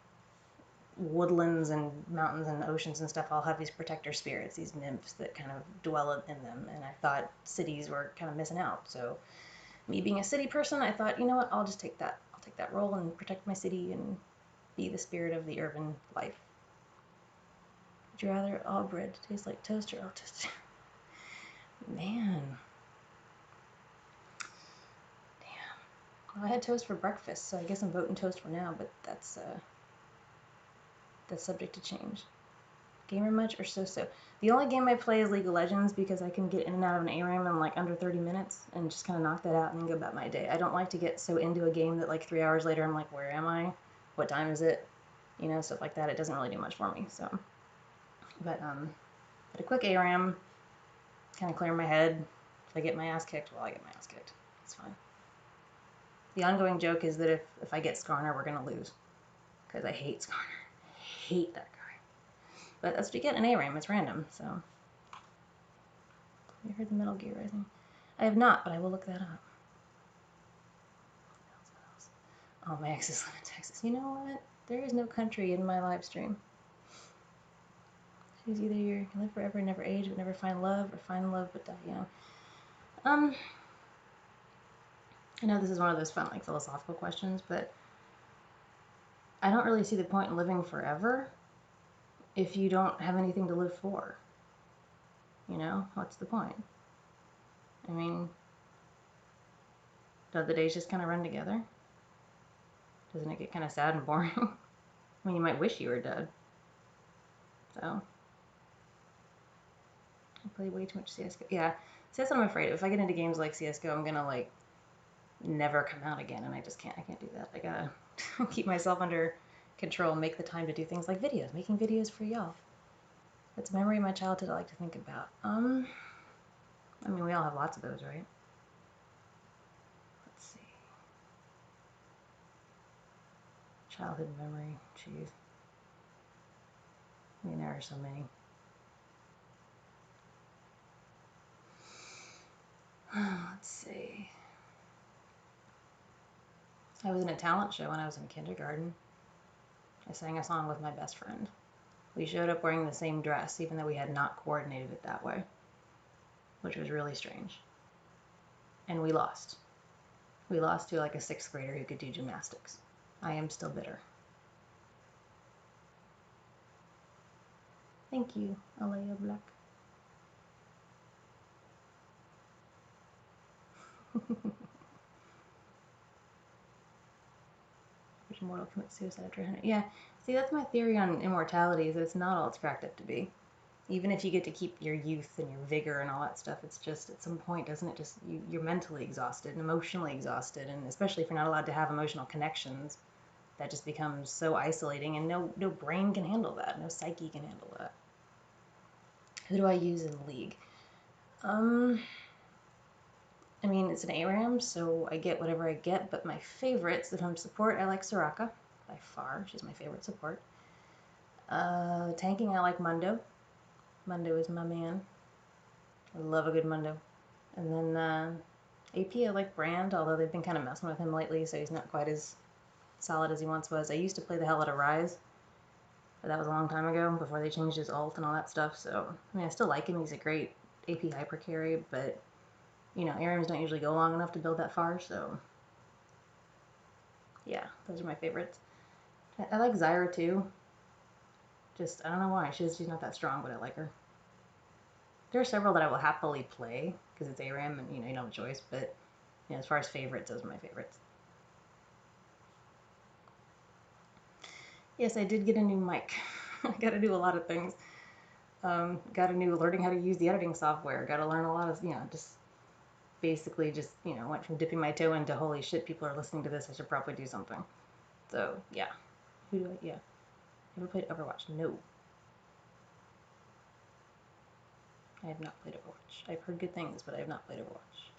[SPEAKER 1] woodlands and mountains and oceans and stuff all have these protector spirits, these nymphs that kind of dwell in them. And I thought cities were kind of missing out. So me being a city person, I thought, you know what, I'll just take that. I'll take that role and protect my city and be the spirit of the urban life. Would you rather all bread taste like toast or all toast? Man. Damn. Well, I had toast for breakfast, so I guess I'm voting toast for now, but that's subject to change. Gamer much or so-so? The only game I play is League of Legends because I can get in and out of an ARAM in like under 30 minutes and just kind of knock that out and then go about my day. I don't like to get so into a game that like 3 hours later I'm like, where am I? What time is it? You know, stuff like that. It doesn't really do much for me. So, but a quick ARAM, kind of clear my head. If I get my ass kicked, well, I get my ass kicked. It's fine. The ongoing joke is that if I get Skarner, we're gonna lose because I hate Skarner. I hate that guy. But that's what you get in ARAM. It's random. So, have you heard the Metal Gear Rising? I have not, but I will look that up. What else? Oh, my ex is living in Texas. You know what? There is no country in my live stream. She's either you live forever, never age, but never find love, or find love but die young. I know this is one of those fun, like, philosophical questions, but I don't really see the point in living forever if you don't have anything to live for. You know? What's the point? I mean, don't the days just kind of run together? Doesn't it get kind of sad and boring? I mean, you might wish you were dead. So, I play way too much CSGO. Yeah, see, that's what I'm afraid of. If I get into games like CSGO, I'm gonna, like, never come out again, and I just can't. I can't do that. I gotta keep myself under control, make the time to do things like videos, making videos for y'all. That's a memory of my childhood I like to think about. I mean, we all have lots of those, right? Let's see. Childhood memory, jeez. I mean, there are so many. Let's see. I was in a talent show when I was in kindergarten. I sang a song with my best friend. We showed up wearing the same dress, even though we had not coordinated it that way, which was really strange. And we lost. We lost to like a 6th grader who could do gymnastics. I am still bitter. Thank you, Alea Black. Which immortal commits suicide after 100? Yeah, see, that's my theory on immortality, is it's not all it's cracked up to be. Even if you get to keep your youth and your vigor and all that stuff, it's just at some point, doesn't it just, you're mentally exhausted and emotionally exhausted, and especially if you're not allowed to have emotional connections, that just becomes so isolating, and no brain can handle that, no psyche can handle that. Who do I use in League? I mean, it's an ARAM, so I get whatever I get, but my favorites, if I'm support, I like Soraka, by far. She's my favorite support. Tanking, I like Mundo. Mundo is my man. I love a good Mundo. And then AP, I like Brand, although they've been kind of messing with him lately, so he's not quite as solid as he once was. I used to play the hell out of Rise, but that was a long time ago, before they changed his ult and all that stuff, so, I mean, I still like him. He's a great AP hyper carry, but, you know, ARAMs don't usually go long enough to build that far, so, yeah, those are my favorites. I like Zyra, too. Just, I don't know why. She's not that strong, but I like her. There are several that I will happily play, because it's ARAM, and, you know, you don't have a choice, but, you know, as far as favorites, those are my favorites. Yes, I did get a new mic. I gotta do a lot of things. Got a new learning how to use the editing software. Got to learn a lot of, you know, just basically just, you know, went from dipping my toe into holy shit, people are listening to this. I should probably do something. So, yeah. Who do I, yeah. Ever played Overwatch? No. I have not played Overwatch. I've heard good things, but I have not played Overwatch.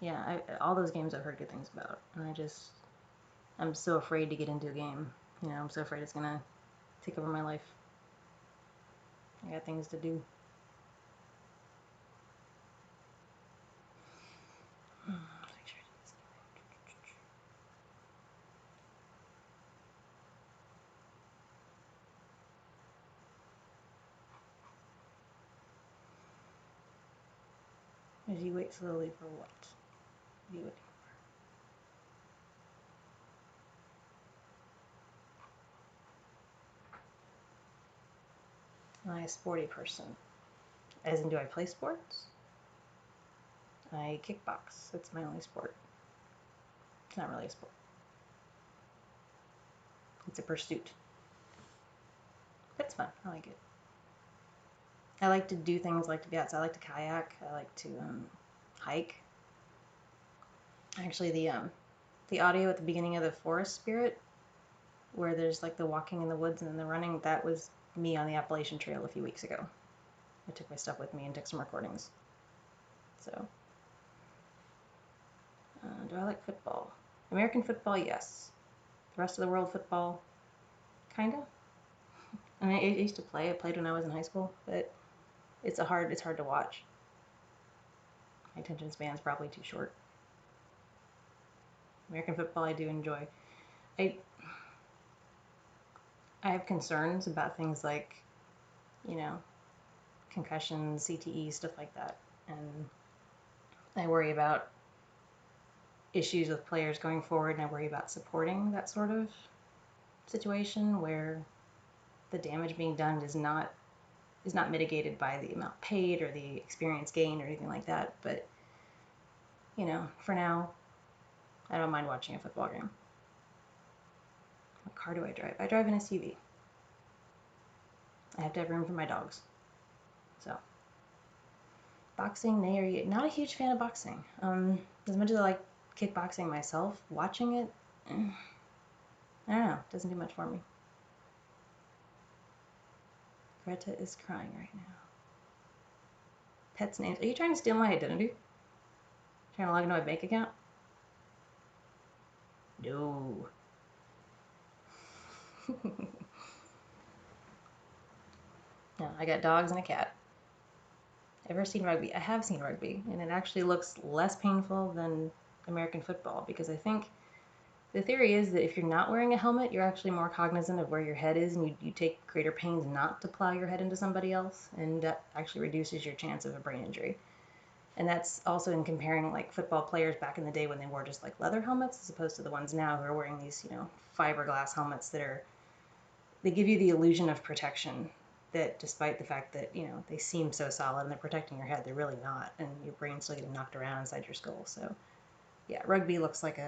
[SPEAKER 1] Yeah, all those games I've heard good things about. And I'm so afraid to get into a game. You know, I'm so afraid it's gonna take over my life. I got things to do. As you wait slowly for what? What are you waiting for? I'm a sporty person. As in, do I play sports? I kickbox. That's my only sport. It's not really a sport. It's a pursuit. But it's fun. I like it. I like to do things like to be outside. I like to kayak. I like to hike. Actually, the audio at the beginning of the Forest Spirit, where there's like the walking in the woods and then the running, that was me on the Appalachian Trail a few weeks ago. I took my stuff with me and took some recordings. So, do I like football? American football, yes. The rest of the world football, kinda. I mean, I used to play. I played when I was in high school, but it's hard to watch. My attention span's probably too short. American football, I do enjoy. I I have concerns about things like, you know, concussions, CTE, stuff like that, and I worry about issues with players going forward, and I worry about supporting that sort of situation where the damage being done is not mitigated by the amount paid or the experience gained or anything like that. But you know, for now, I don't mind watching a football game. What car do I drive? I drive an SUV. I have to have room for my dogs. So, boxing, nay, are you not a huge fan of boxing? As much as I like kickboxing myself, watching it, I don't know, doesn't do much for me. Greta is crying right now. Pets' names. Are you trying to steal my identity? Trying to log into my bank account? No. No, I got dogs and a cat. Ever seen rugby? I have seen rugby, and it actually looks less painful than American football because I think the theory is that if you're not wearing a helmet, you're actually more cognizant of where your head is, and you take greater pains not to plow your head into somebody else, and that actually reduces your chance of a brain injury. And that's also in comparing like football players back in the day when they wore just like leather helmets as opposed to the ones now who are wearing these, you know, fiberglass helmets that they give you the illusion of protection that despite the fact that, you know, they seem so solid and they're protecting your head, they're really not, and your brain's still getting knocked around inside your skull. So yeah, rugby looks like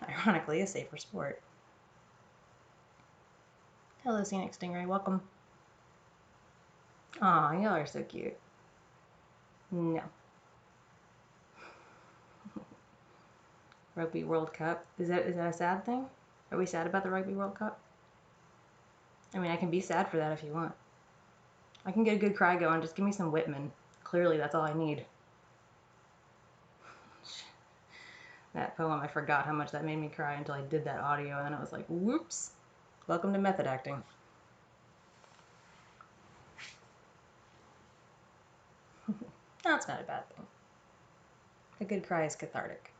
[SPEAKER 1] ironically, a safer sport. Hello, Scenic Stingray, welcome. Aw, y'all are so cute. No. Rugby World Cup. Is that a sad thing? Are we sad about the Rugby World Cup? I mean, I can be sad for that if you want. I can get a good cry going. Just give me some Whitman. clearly that's all I need. That poem, I forgot how much that made me cry until I did that audio, and then I was like, whoops. Welcome to method acting. No, it's not a bad thing. A good cry is cathartic.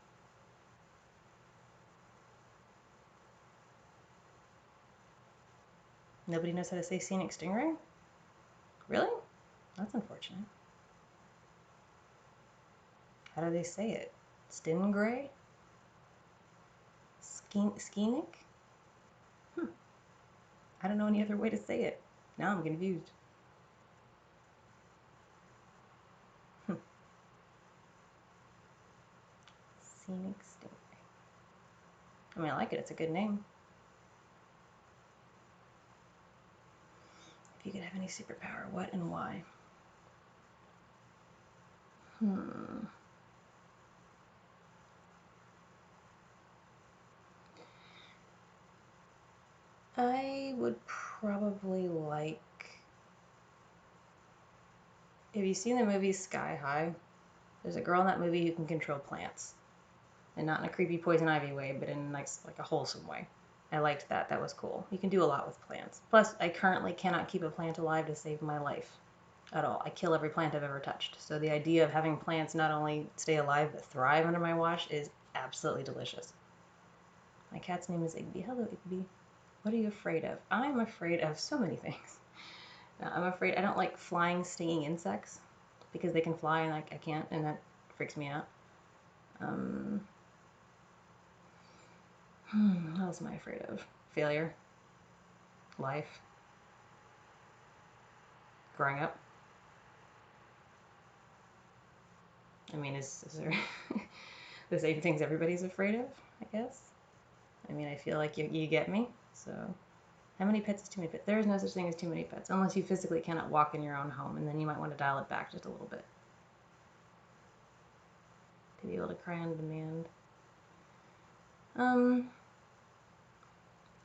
[SPEAKER 1] Nobody knows how to say scenic stingray? Really? That's unfortunate. How do they say it? Stingray? Scenic? I don't know any other way to say it. Now I'm confused. Scenic stingray. I mean, I like it. It's a good name. If you could have any superpower, what and why? I would probably like... Have you seen the movie Sky High? There's a girl in that movie who can control plants. And not in a creepy poison ivy way, but in a nice, like a wholesome way. I liked that. That was cool. You can do a lot with plants. Plus, I currently cannot keep a plant alive to save my life at all. I kill every plant I've ever touched. So the idea of having plants not only stay alive but thrive under my watch is absolutely delicious. My cat's name is Igby. Hello, Igby. What are you afraid of? I'm afraid of so many things. I'm afraid I don't like flying, stinging insects because they can fly and I can't, and that freaks me out. What else am I afraid of? Failure. Life. Growing up. I mean, is there the same things everybody's afraid of, I guess? I mean, I feel like you get me. So, how many pets is too many pets? There is no such thing as too many pets, unless you physically cannot walk in your own home, and then you might want to dial it back just a little bit. To be able to cry on demand. I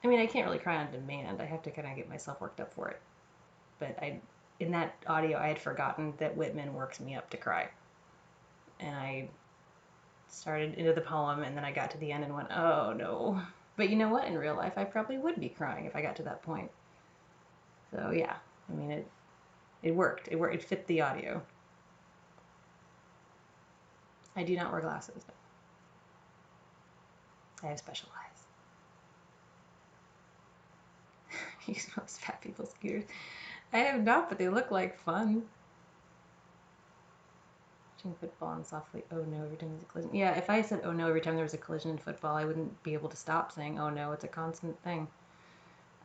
[SPEAKER 1] mean, I can't really cry on demand. I have to kind of get myself worked up for it. But in that audio, I had forgotten that Whitman works me up to cry. And I started into the poem, and then I got to the end and went, oh no. But you know what? In real life, I probably would be crying if I got to that point. So yeah, I mean, it worked. It worked. It fit the audio. I do not wear glasses. I have special eyes. You use most fat people's scooters. I have not, but they look like fun. Watching football and softly, oh no, every time there's a collision. Yeah, if I said oh no every time there was a collision in football, I wouldn't be able to stop saying oh no. It's a constant thing.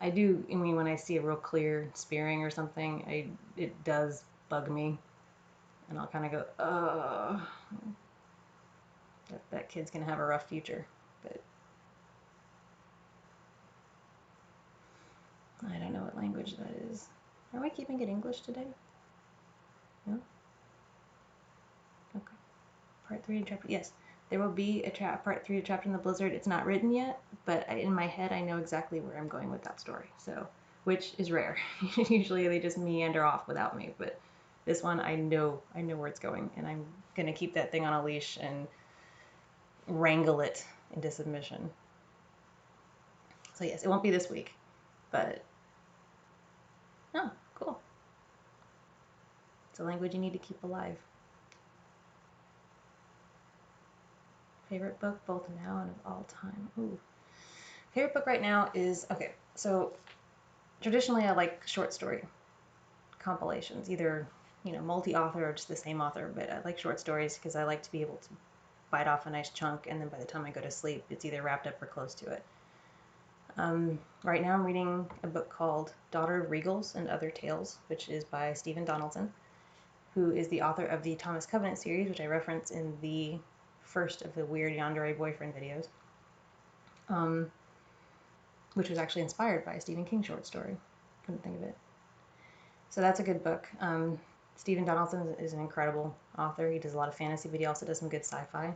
[SPEAKER 1] I do, I mean, when I see a real clear spearing or something, it does bug me. And I'll kind of go, oh, that kid's going to have a rough future. But I don't know what language that is. Are we keeping it English today? No? Okay. Part 3 of chapter, yes. There will be a part 3 of Chapter in the Blizzard. It's not written yet, but in my head I know exactly where I'm going with that story. So, which is rare. Usually they just meander off without me, but this one I know where it's going, and I'm going to keep that thing on a leash and wrangle it into submission. So yes, it won't be this week, but oh, cool. It's a language you need to keep alive. Favorite book, both now and of all time. Ooh. Favorite book right now is, okay, so traditionally I like short story compilations, either, multi-author or just the same author, but I like short stories because I like to be able to bite off a nice chunk, and then by the time I go to sleep, it's either wrapped up or close to it. Right now I'm reading a book called Daughter of Regals and Other Tales, which is by Stephen Donaldson, who is the author of the Thomas Covenant series, which I reference in the first of the Weird Yandere Boyfriend videos, which was actually inspired by a Stephen King short story. Couldn't think of it. So that's a good book. Stephen Donaldson is an incredible author. He does a lot of fantasy, but he also does some good sci-fi,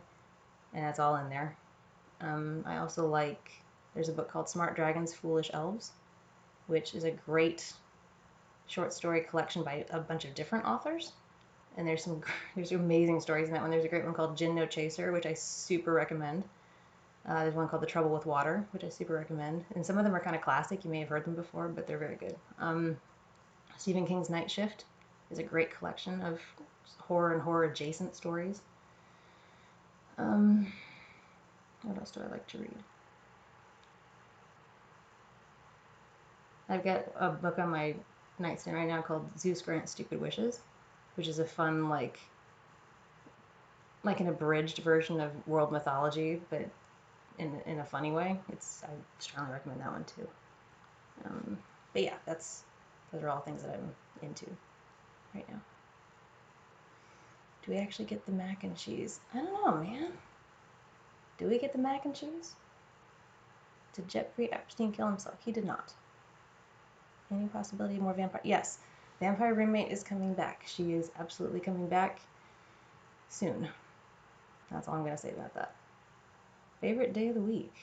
[SPEAKER 1] and that's all in there. I also like, there's a book called Smart Dragons, Foolish Elves, which is a great short story collection by a bunch of different authors. And there's amazing stories in that one. There's a great one called Gin No Chaser, which I super recommend. There's one called The Trouble with Water, which I super recommend. And some of them are kind of classic. You may have heard them before, but they're very good. Stephen King's Night Shift is a great collection of horror and horror adjacent stories. What else do I like to read? I've got a book on my nightstand right now called Zeus Grants Stupid Wishes, which is a fun, like an abridged version of world mythology, but in a funny way. I strongly recommend that one too. But yeah, those are all things that I'm into right now. Do we actually get the mac and cheese? I don't know, man. Do we get the mac and cheese? Did Jeffrey Epstein kill himself? He did not. Any possibility of more vampire? Yes. Vampire Roommate is coming back. She is absolutely coming back soon. That's all I'm going to say about that. Favorite day of the week?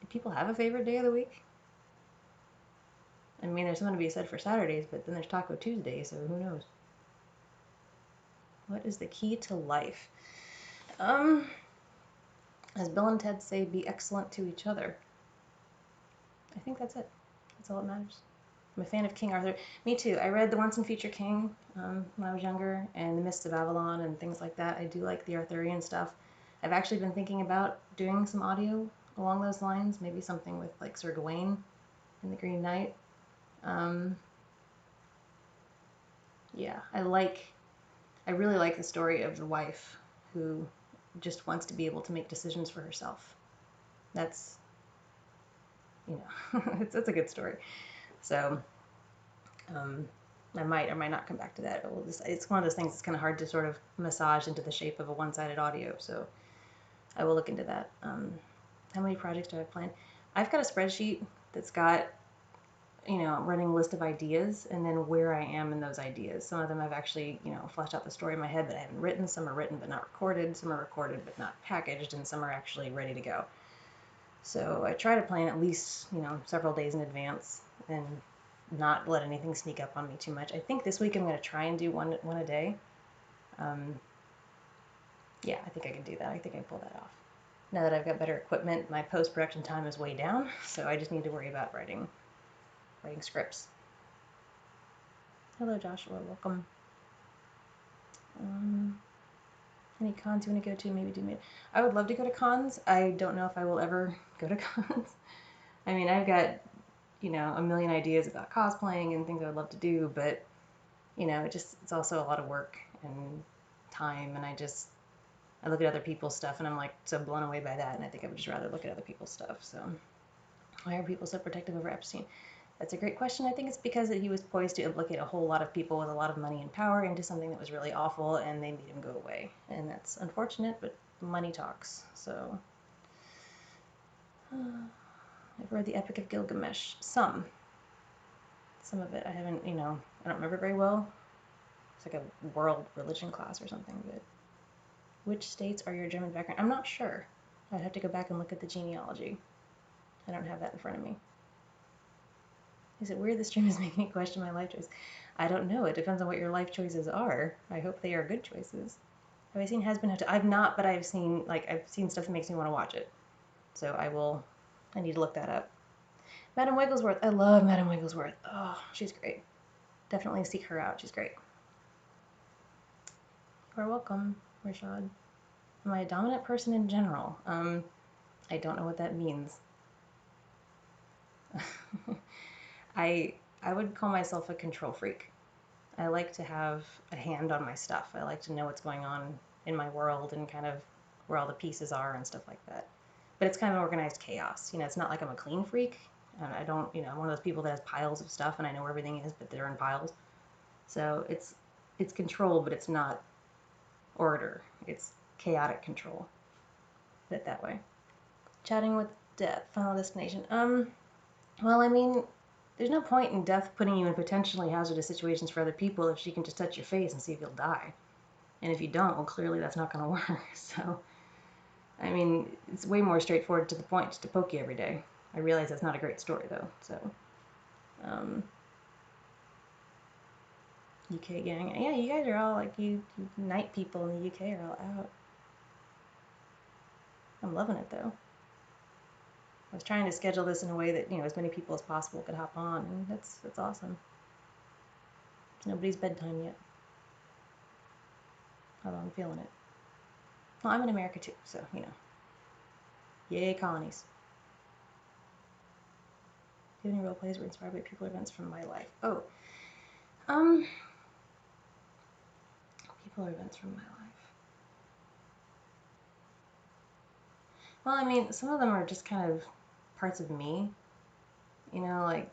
[SPEAKER 1] Do people have a favorite day of the week? I mean, there's something to be said for Saturdays, but then there's Taco Tuesday, so who knows? What is the key to life? As Bill and Ted say, be excellent to each other. I think that's it. That's all that matters. I'm a fan of King Arthur. Me too. I read The Once and Future King when I was younger, and The Mists of Avalon and things like that. I do like the Arthurian stuff. I've actually been thinking about doing some audio along those lines, maybe something with like Sir Gawain in The Green Knight. Yeah, I really like the story of the wife who just wants to be able to make decisions for herself. That's, it's a good story. So I might or might not come back to that. It's one of those things that's kind of hard to sort of massage into the shape of a one-sided audio, so I will look into that. How many projects do I have planned? I've got a spreadsheet that's got, a running list of ideas and then where I am in those ideas. Some of them I've actually, fleshed out the story in my head but I haven't written. Some are written but not recorded. Some are recorded but not packaged, and some are actually ready to go. So I try to plan at least, several days in advance and not let anything sneak up on me too much. I think this week I'm going to try and do one a day. Yeah, I think I can do that. I think I can pull that off. Now that I've got better equipment, my post-production time is way down, so I just need to worry about writing scripts. Hello, Joshua. Welcome. Any cons you want to go to? Maybe do me. I would love to go to cons. I don't know if I will ever go to cons. I mean, I've got, a million ideas about cosplaying and things I would love to do, but, it's also a lot of work and time, and I look at other people's stuff and I'm like so blown away by that, and I think I would just rather look at other people's stuff. So why are people so protective over Epstein? That's a great question. I think it's because he was poised to implicate a whole lot of people with a lot of money and power into something that was really awful, and they made him go away. And that's unfortunate, but money talks. So I've read the Epic of Gilgamesh. Some of it. I haven't, I don't remember it very well. It's like a world religion class or something. But which states are your German background? I'm not sure. I'd have to go back and look at the genealogy. I don't have that in front of me. Is it weird the stream is making me question my life choice? I don't know. It depends on what your life choices are. I hope they are good choices. Have I seen Has Been I've not, but I've seen stuff that makes me want to watch it. So I need to look that up. Madam Wigglesworth. I love Madam Wigglesworth. Oh, she's great. Definitely seek her out. She's great. You're welcome, Rashad. Am I a dominant person in general? I don't know what that means. I would call myself a control freak. I like to have a hand on my stuff. I like to know what's going on in my world and kind of where all the pieces are and stuff like that. But it's kind of organized chaos. It's not like I'm a clean freak. And I don't, I'm one of those people that has piles of stuff and I know where everything is, but they're in piles. So it's control, but it's not order. It's chaotic control. Put it that way. Chatting with Death, Final Destination. Well, I mean, there's no point in Death putting you in potentially hazardous situations for other people if she can just touch your face and see if you'll die. And if you don't, well, clearly that's not going to work. So, I mean, it's way more straightforward to the point, just to poke you every day. I realize that's not a great story, though. So, UK gang. Yeah, you guys are all like, you night people in the UK are all out. I'm loving it though. I was trying to schedule this in a way that, as many people as possible could hop on, and that's awesome. It's nobody's bedtime yet. Although I'm feeling it. Well, I'm in America too, so, Yay, colonies. Do you have any role plays were inspired by people or events from my life? Oh. People or events from my life. Well, I mean, some of them are just kind of parts of me. Like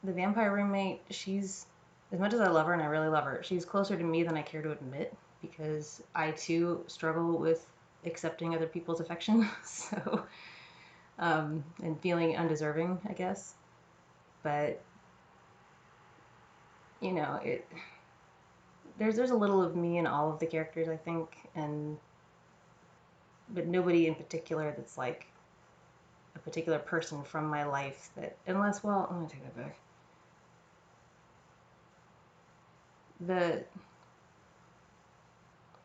[SPEAKER 1] the vampire roommate, she's, as much as I love her and I really love her, she's closer to me than I care to admit because I too struggle with accepting other people's affection. So, and feeling undeserving, I guess. But, there's a little of me in all of the characters, I think, but nobody in particular that's like a particular person from my life that, unless, well, I'm gonna take that back.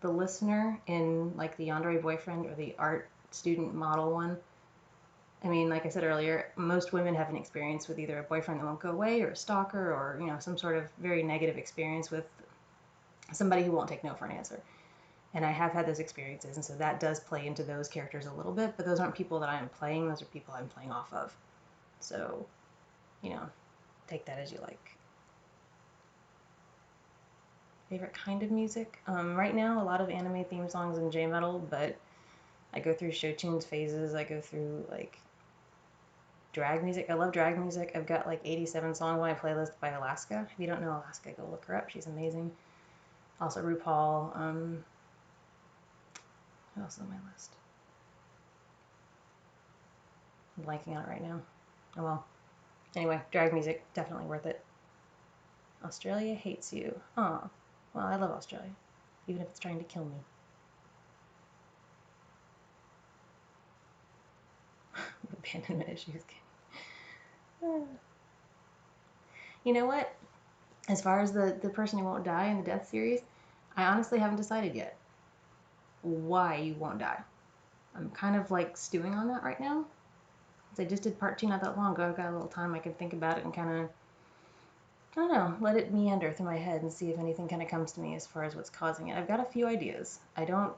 [SPEAKER 1] The listener in like the Yandere boyfriend or the art student model one, I mean, like I said earlier, most women have an experience with either a boyfriend that won't go away or a stalker or, some sort of very negative experience with somebody who won't take no for an answer. And I have had those experiences, and so that does play into those characters a little bit, but those aren't people that I am playing, those are people I'm playing off of. So, take that as you like. Favorite kind of music? Right now, a lot of anime theme songs and J-metal, but I go through show tunes phases. I go through, like, drag music. I love drag music. I've got, like, 87 songs on my playlist by Alaska. If you don't know Alaska, go look her up. She's amazing. Also, RuPaul. Who else is on my list? I'm blanking on it right now. Oh, well. Anyway, drag music, definitely worth it. Australia hates you. Oh, well, I love Australia, even if it's trying to kill me. Abandonment issues. You know what? As far as the person who won't die in the death series, I honestly haven't decided yet why you won't die. I'm kind of like stewing on that right now. I just did part 2 not that long ago. I've got a little time I can think about it and kind of, I don't know, let it meander through my head and see if anything kind of comes to me as far as what's causing it. I've got a few ideas. I don't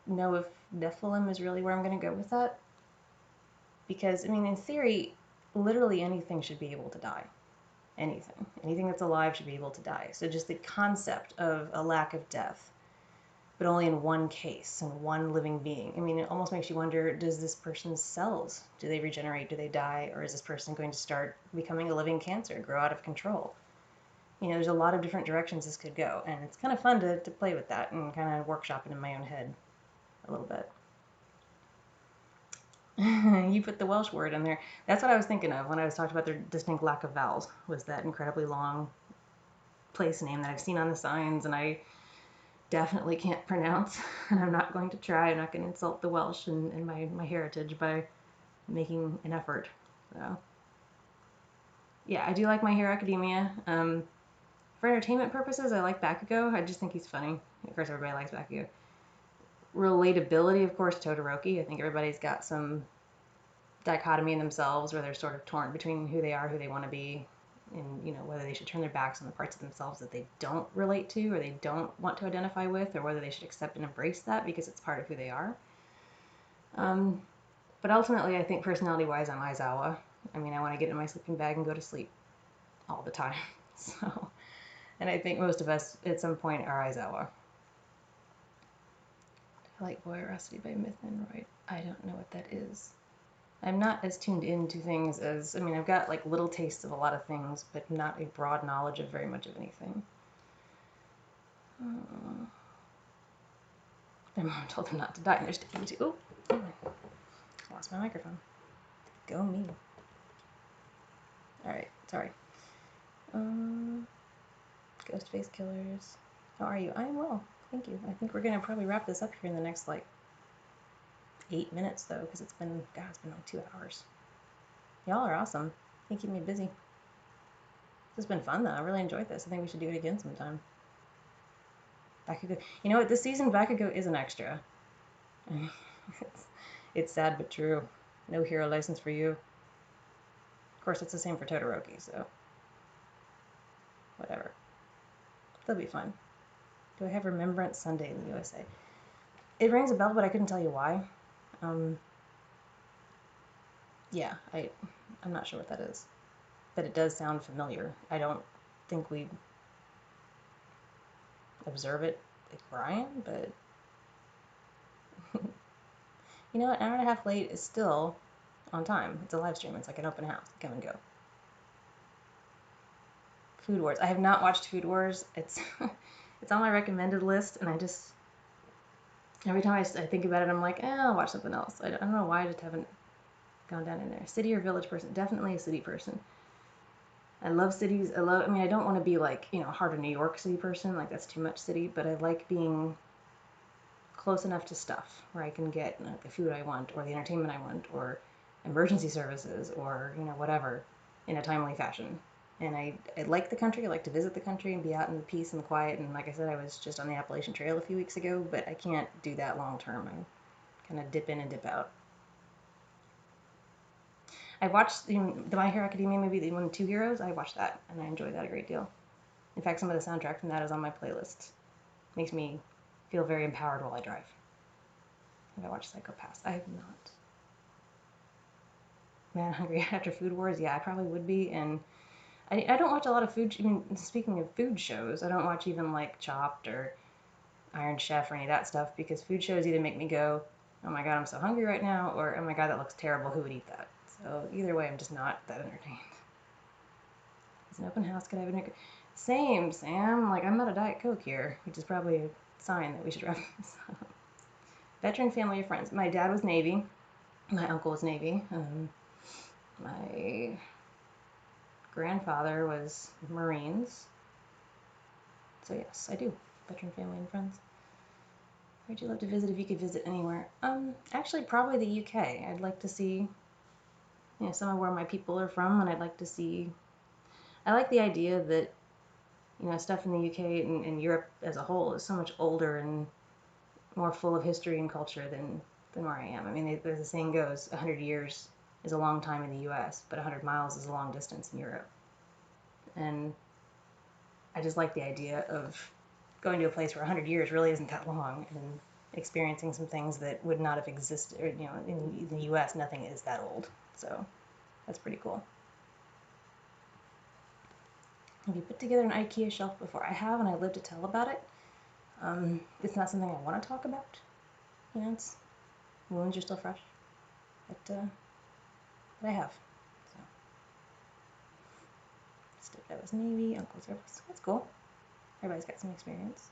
[SPEAKER 1] know if Nephilim is really where I'm going to go with that. Because, I mean, in theory, literally anything should be able to die. Anything. Anything that's alive should be able to die. So just the concept of a lack of death, but only in one case, in one living being. I mean, it almost makes you wonder, does this person's cells, do they regenerate, do they die, or is this person going to start becoming a living cancer, grow out of control? There's a lot of different directions this could go, and it's kind of fun to play with that and kind of workshop it in my own head a little bit. You put the Welsh word in there. That's what I was thinking of when I was talking about their distinct lack of vowels, was that incredibly long place name that I've seen on the signs and I definitely can't pronounce. And I'm not going to try. I'm not going to insult the Welsh and my heritage by making an effort. So, yeah, I do like My Hero Academia. For entertainment purposes, I like Bakugo. I just think he's funny. Of course, everybody likes Bakugo. Relatability, of course, Todoroki. I think everybody's got some dichotomy in themselves where they're sort of torn between who they are, who they want to be, and whether they should turn their backs on the parts of themselves that they don't relate to or they don't want to identify with, or whether they should accept and embrace that because it's part of who they are. But ultimately, I think personality-wise, I'm Aizawa. I mean, I want to get in my sleeping bag and go to sleep all the time. So, and I think most of us at some point are Aizawa. I like Boyarosity by Myth and Roy. I don't know what that is. I'm not as tuned into things as, I mean, I've got like little tastes of a lot of things, but not a broad knowledge of very much of anything. Their mom told them not to die, and they're sticking to, oh, lost my microphone. Go me. Alright, sorry. Ghost face killers. How are you? I am well, thank you. I think we're gonna probably wrap this up here in the next like 8 minutes though, because it's been like 2 hours. Y'all are awesome. You keep me busy. This has been fun though. I really enjoyed this. I think we should do it again sometime. Bakugo. You know what? This season, Bakugo is an extra. it's, it's sad but true. No hero license for you. Of course, it's the same for Todoroki, so whatever. They'll be fine. Do I have Remembrance Sunday in the USA? It rings a bell, but I couldn't tell you why. Um, yeah, I'm not sure what that is, but it does sound familiar. I don't think we observe it at Brian, but you know what? An hour and a half late is still on time. It's a live stream. It's like an open house. Come and go. Food Wars. I have not watched Food Wars. It's it's on my recommended list, and I just every time I think about it, I'm like, I'll watch something else. I don't know why I just haven't gone down in there. City or village person? Definitely a city person. I love cities. I mean, I don't want to be like, hard New York City person. Like, that's too much city. But I like being close enough to stuff where I can get the food I want, or the entertainment I want, or emergency services, or, whatever, in a timely fashion. And I like the country. I like to visit the country and be out in the peace and the quiet. And like I said, I was just on the Appalachian Trail a few weeks ago, but I can't do that long term. I kind of dip in and dip out. I watched the My Hero Academia movie, the one Two Heroes. I watched that, and I enjoyed that a great deal. In fact, some of the soundtrack from that is on my playlist. Makes me feel very empowered while I drive. Have I watched Psycho Pass? I have not. Man, hungry after Food Wars? Yeah, I probably would be. And I don't watch a lot of food. I mean, speaking of food shows, I don't watch even like Chopped or Iron Chef or any of that stuff, because food shows either make me go, oh my god, I'm so hungry right now, or oh my god, that looks terrible. Who would eat that? So either way, I'm just not that entertained. It's an open house. Could I have a drink? Same, Sam. Like, I'm not a Diet Coke here, which is probably a sign that we should wrap this up. Veteran family or friends. My dad was Navy. My uncle was Navy. My grandfather was Marines. So yes, I do. Veteran family and friends. Where'd you love to visit if you could visit anywhere? Actually, probably the UK. I'd like to see, some of where my people are from, and I'd like to see. I like the idea that, stuff in the UK and Europe as a whole is so much older and more full of history and culture than where I am. I mean, there's a saying goes, 100 years is a long time in the US, but 100 miles is a long distance in Europe. And I just like the idea of going to a place where 100 years really isn't that long, and experiencing some things that would not have existed, or, in the US, nothing is that old. So that's pretty cool. Have you put together an IKEA shelf before? I have, and I live to tell about it. It's not something I want to talk about. It's wounds are still fresh, but I have. So, stepdad was Navy, uncle's Air Force. That's cool. Everybody's got some experience.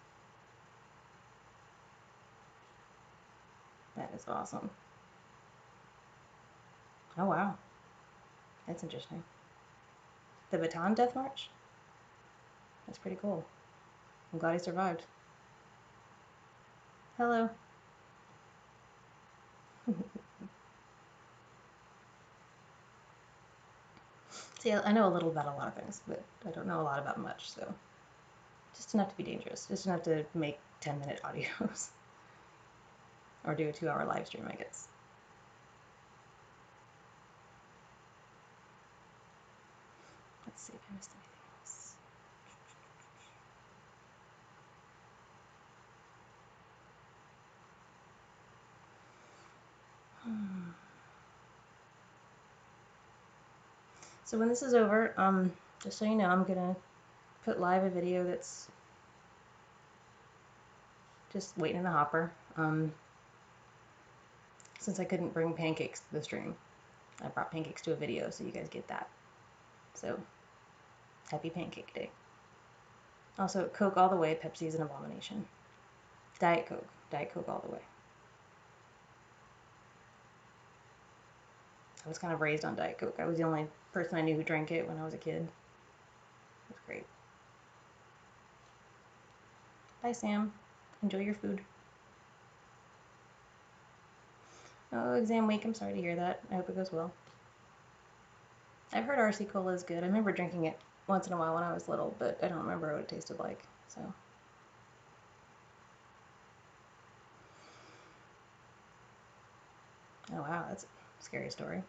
[SPEAKER 1] That is awesome. Oh wow, that's interesting. The Baton Death March? That's pretty cool. I'm glad he survived. Hello. See, I know a little about a lot of things, but I don't know a lot about much, so just enough to be dangerous. Just enough to make 10-minute audios. Or do a 2-hour live stream, I guess. Let's see if I missed anything else. So when this is over, just so you know, I'm gonna put live a video that's just waiting in the hopper. Since I couldn't bring pancakes to the stream, I brought pancakes to a video, so you guys get that. So, happy Pancake Day. Also, Coke all the way. Pepsi is an abomination. Diet Coke. Diet Coke all the way. I was kind of raised on Diet Coke. I was the only person I knew who drank it when I was a kid. It was great. Bye, Sam. Enjoy your food. Oh, exam week. I'm sorry to hear that. I hope it goes well. I've heard RC Cola is good. I remember drinking it once in a while when I was little, but I don't remember what it tasted like. So, Oh wow, that's a scary story.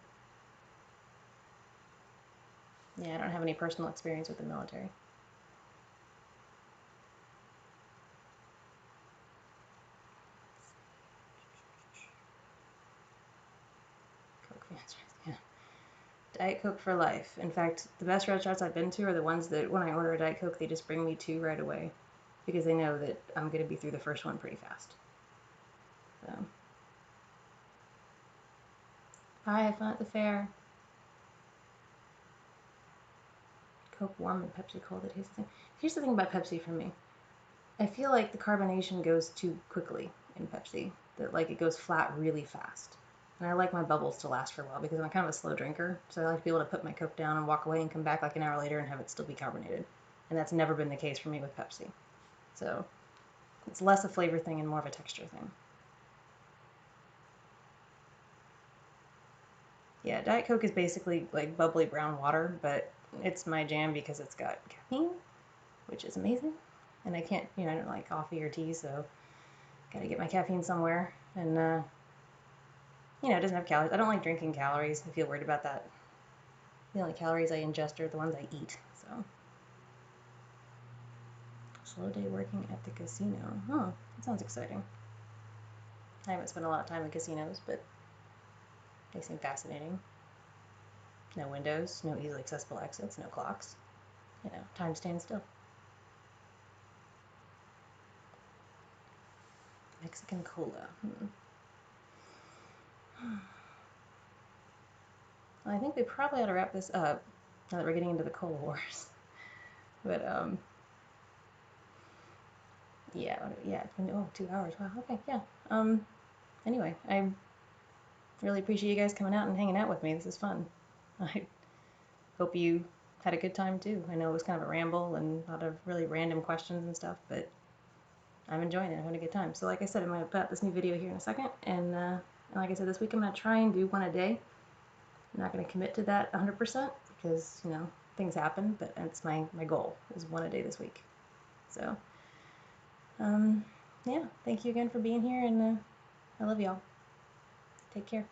[SPEAKER 1] Yeah, I don't have any personal experience with the military. Coke fans, yeah. Diet Coke for life. In fact, the best restaurants I've been to are the ones that when I order a Diet Coke, they just bring me two right away because they know that I'm going to be through the first one pretty fast. So, bye, have fun at the fair. Coke warm and Pepsi cold. It tastes the same. Here's the thing about Pepsi for me. I feel like the carbonation goes too quickly in Pepsi. That like it goes flat really fast. And I like my bubbles to last for a while because I'm kind of a slow drinker. So I like to be able to put my Coke down and walk away and come back like an hour later and have it still be carbonated. And that's never been the case for me with Pepsi. So it's less a flavor thing and more of a texture thing. Yeah, Diet Coke is basically like bubbly brown water, but it's my jam because it's got caffeine, which is amazing. And I can't, I don't like coffee or tea, so gotta get my caffeine somewhere. And, it doesn't have calories. I don't like drinking calories. I feel worried about that. The only calories I ingest are the ones I eat. So, slow day working at the casino. Huh, that sounds exciting. I haven't spent a lot of time in casinos, but they seem fascinating. No windows, no easily accessible exits, no clocks. Time stands still. Mexican cola. Well, I think we probably ought to wrap this up now that we're getting into the Cola Wars. But yeah, it's been 2 hours. Wow. Okay, yeah. Anyway, I really appreciate you guys coming out and hanging out with me. This is fun. I hope you had a good time too. I know it was kind of a ramble and a lot of really random questions and stuff, but I'm enjoying it. I'm having a good time. So like I said, I'm gonna put out this new video here in a second, and like I said, this week I'm gonna try and do one a day. I'm not gonna commit to that 100% because things happen, but it's my goal is one a day this week. So yeah, thank you again for being here, and I love y'all. Take care.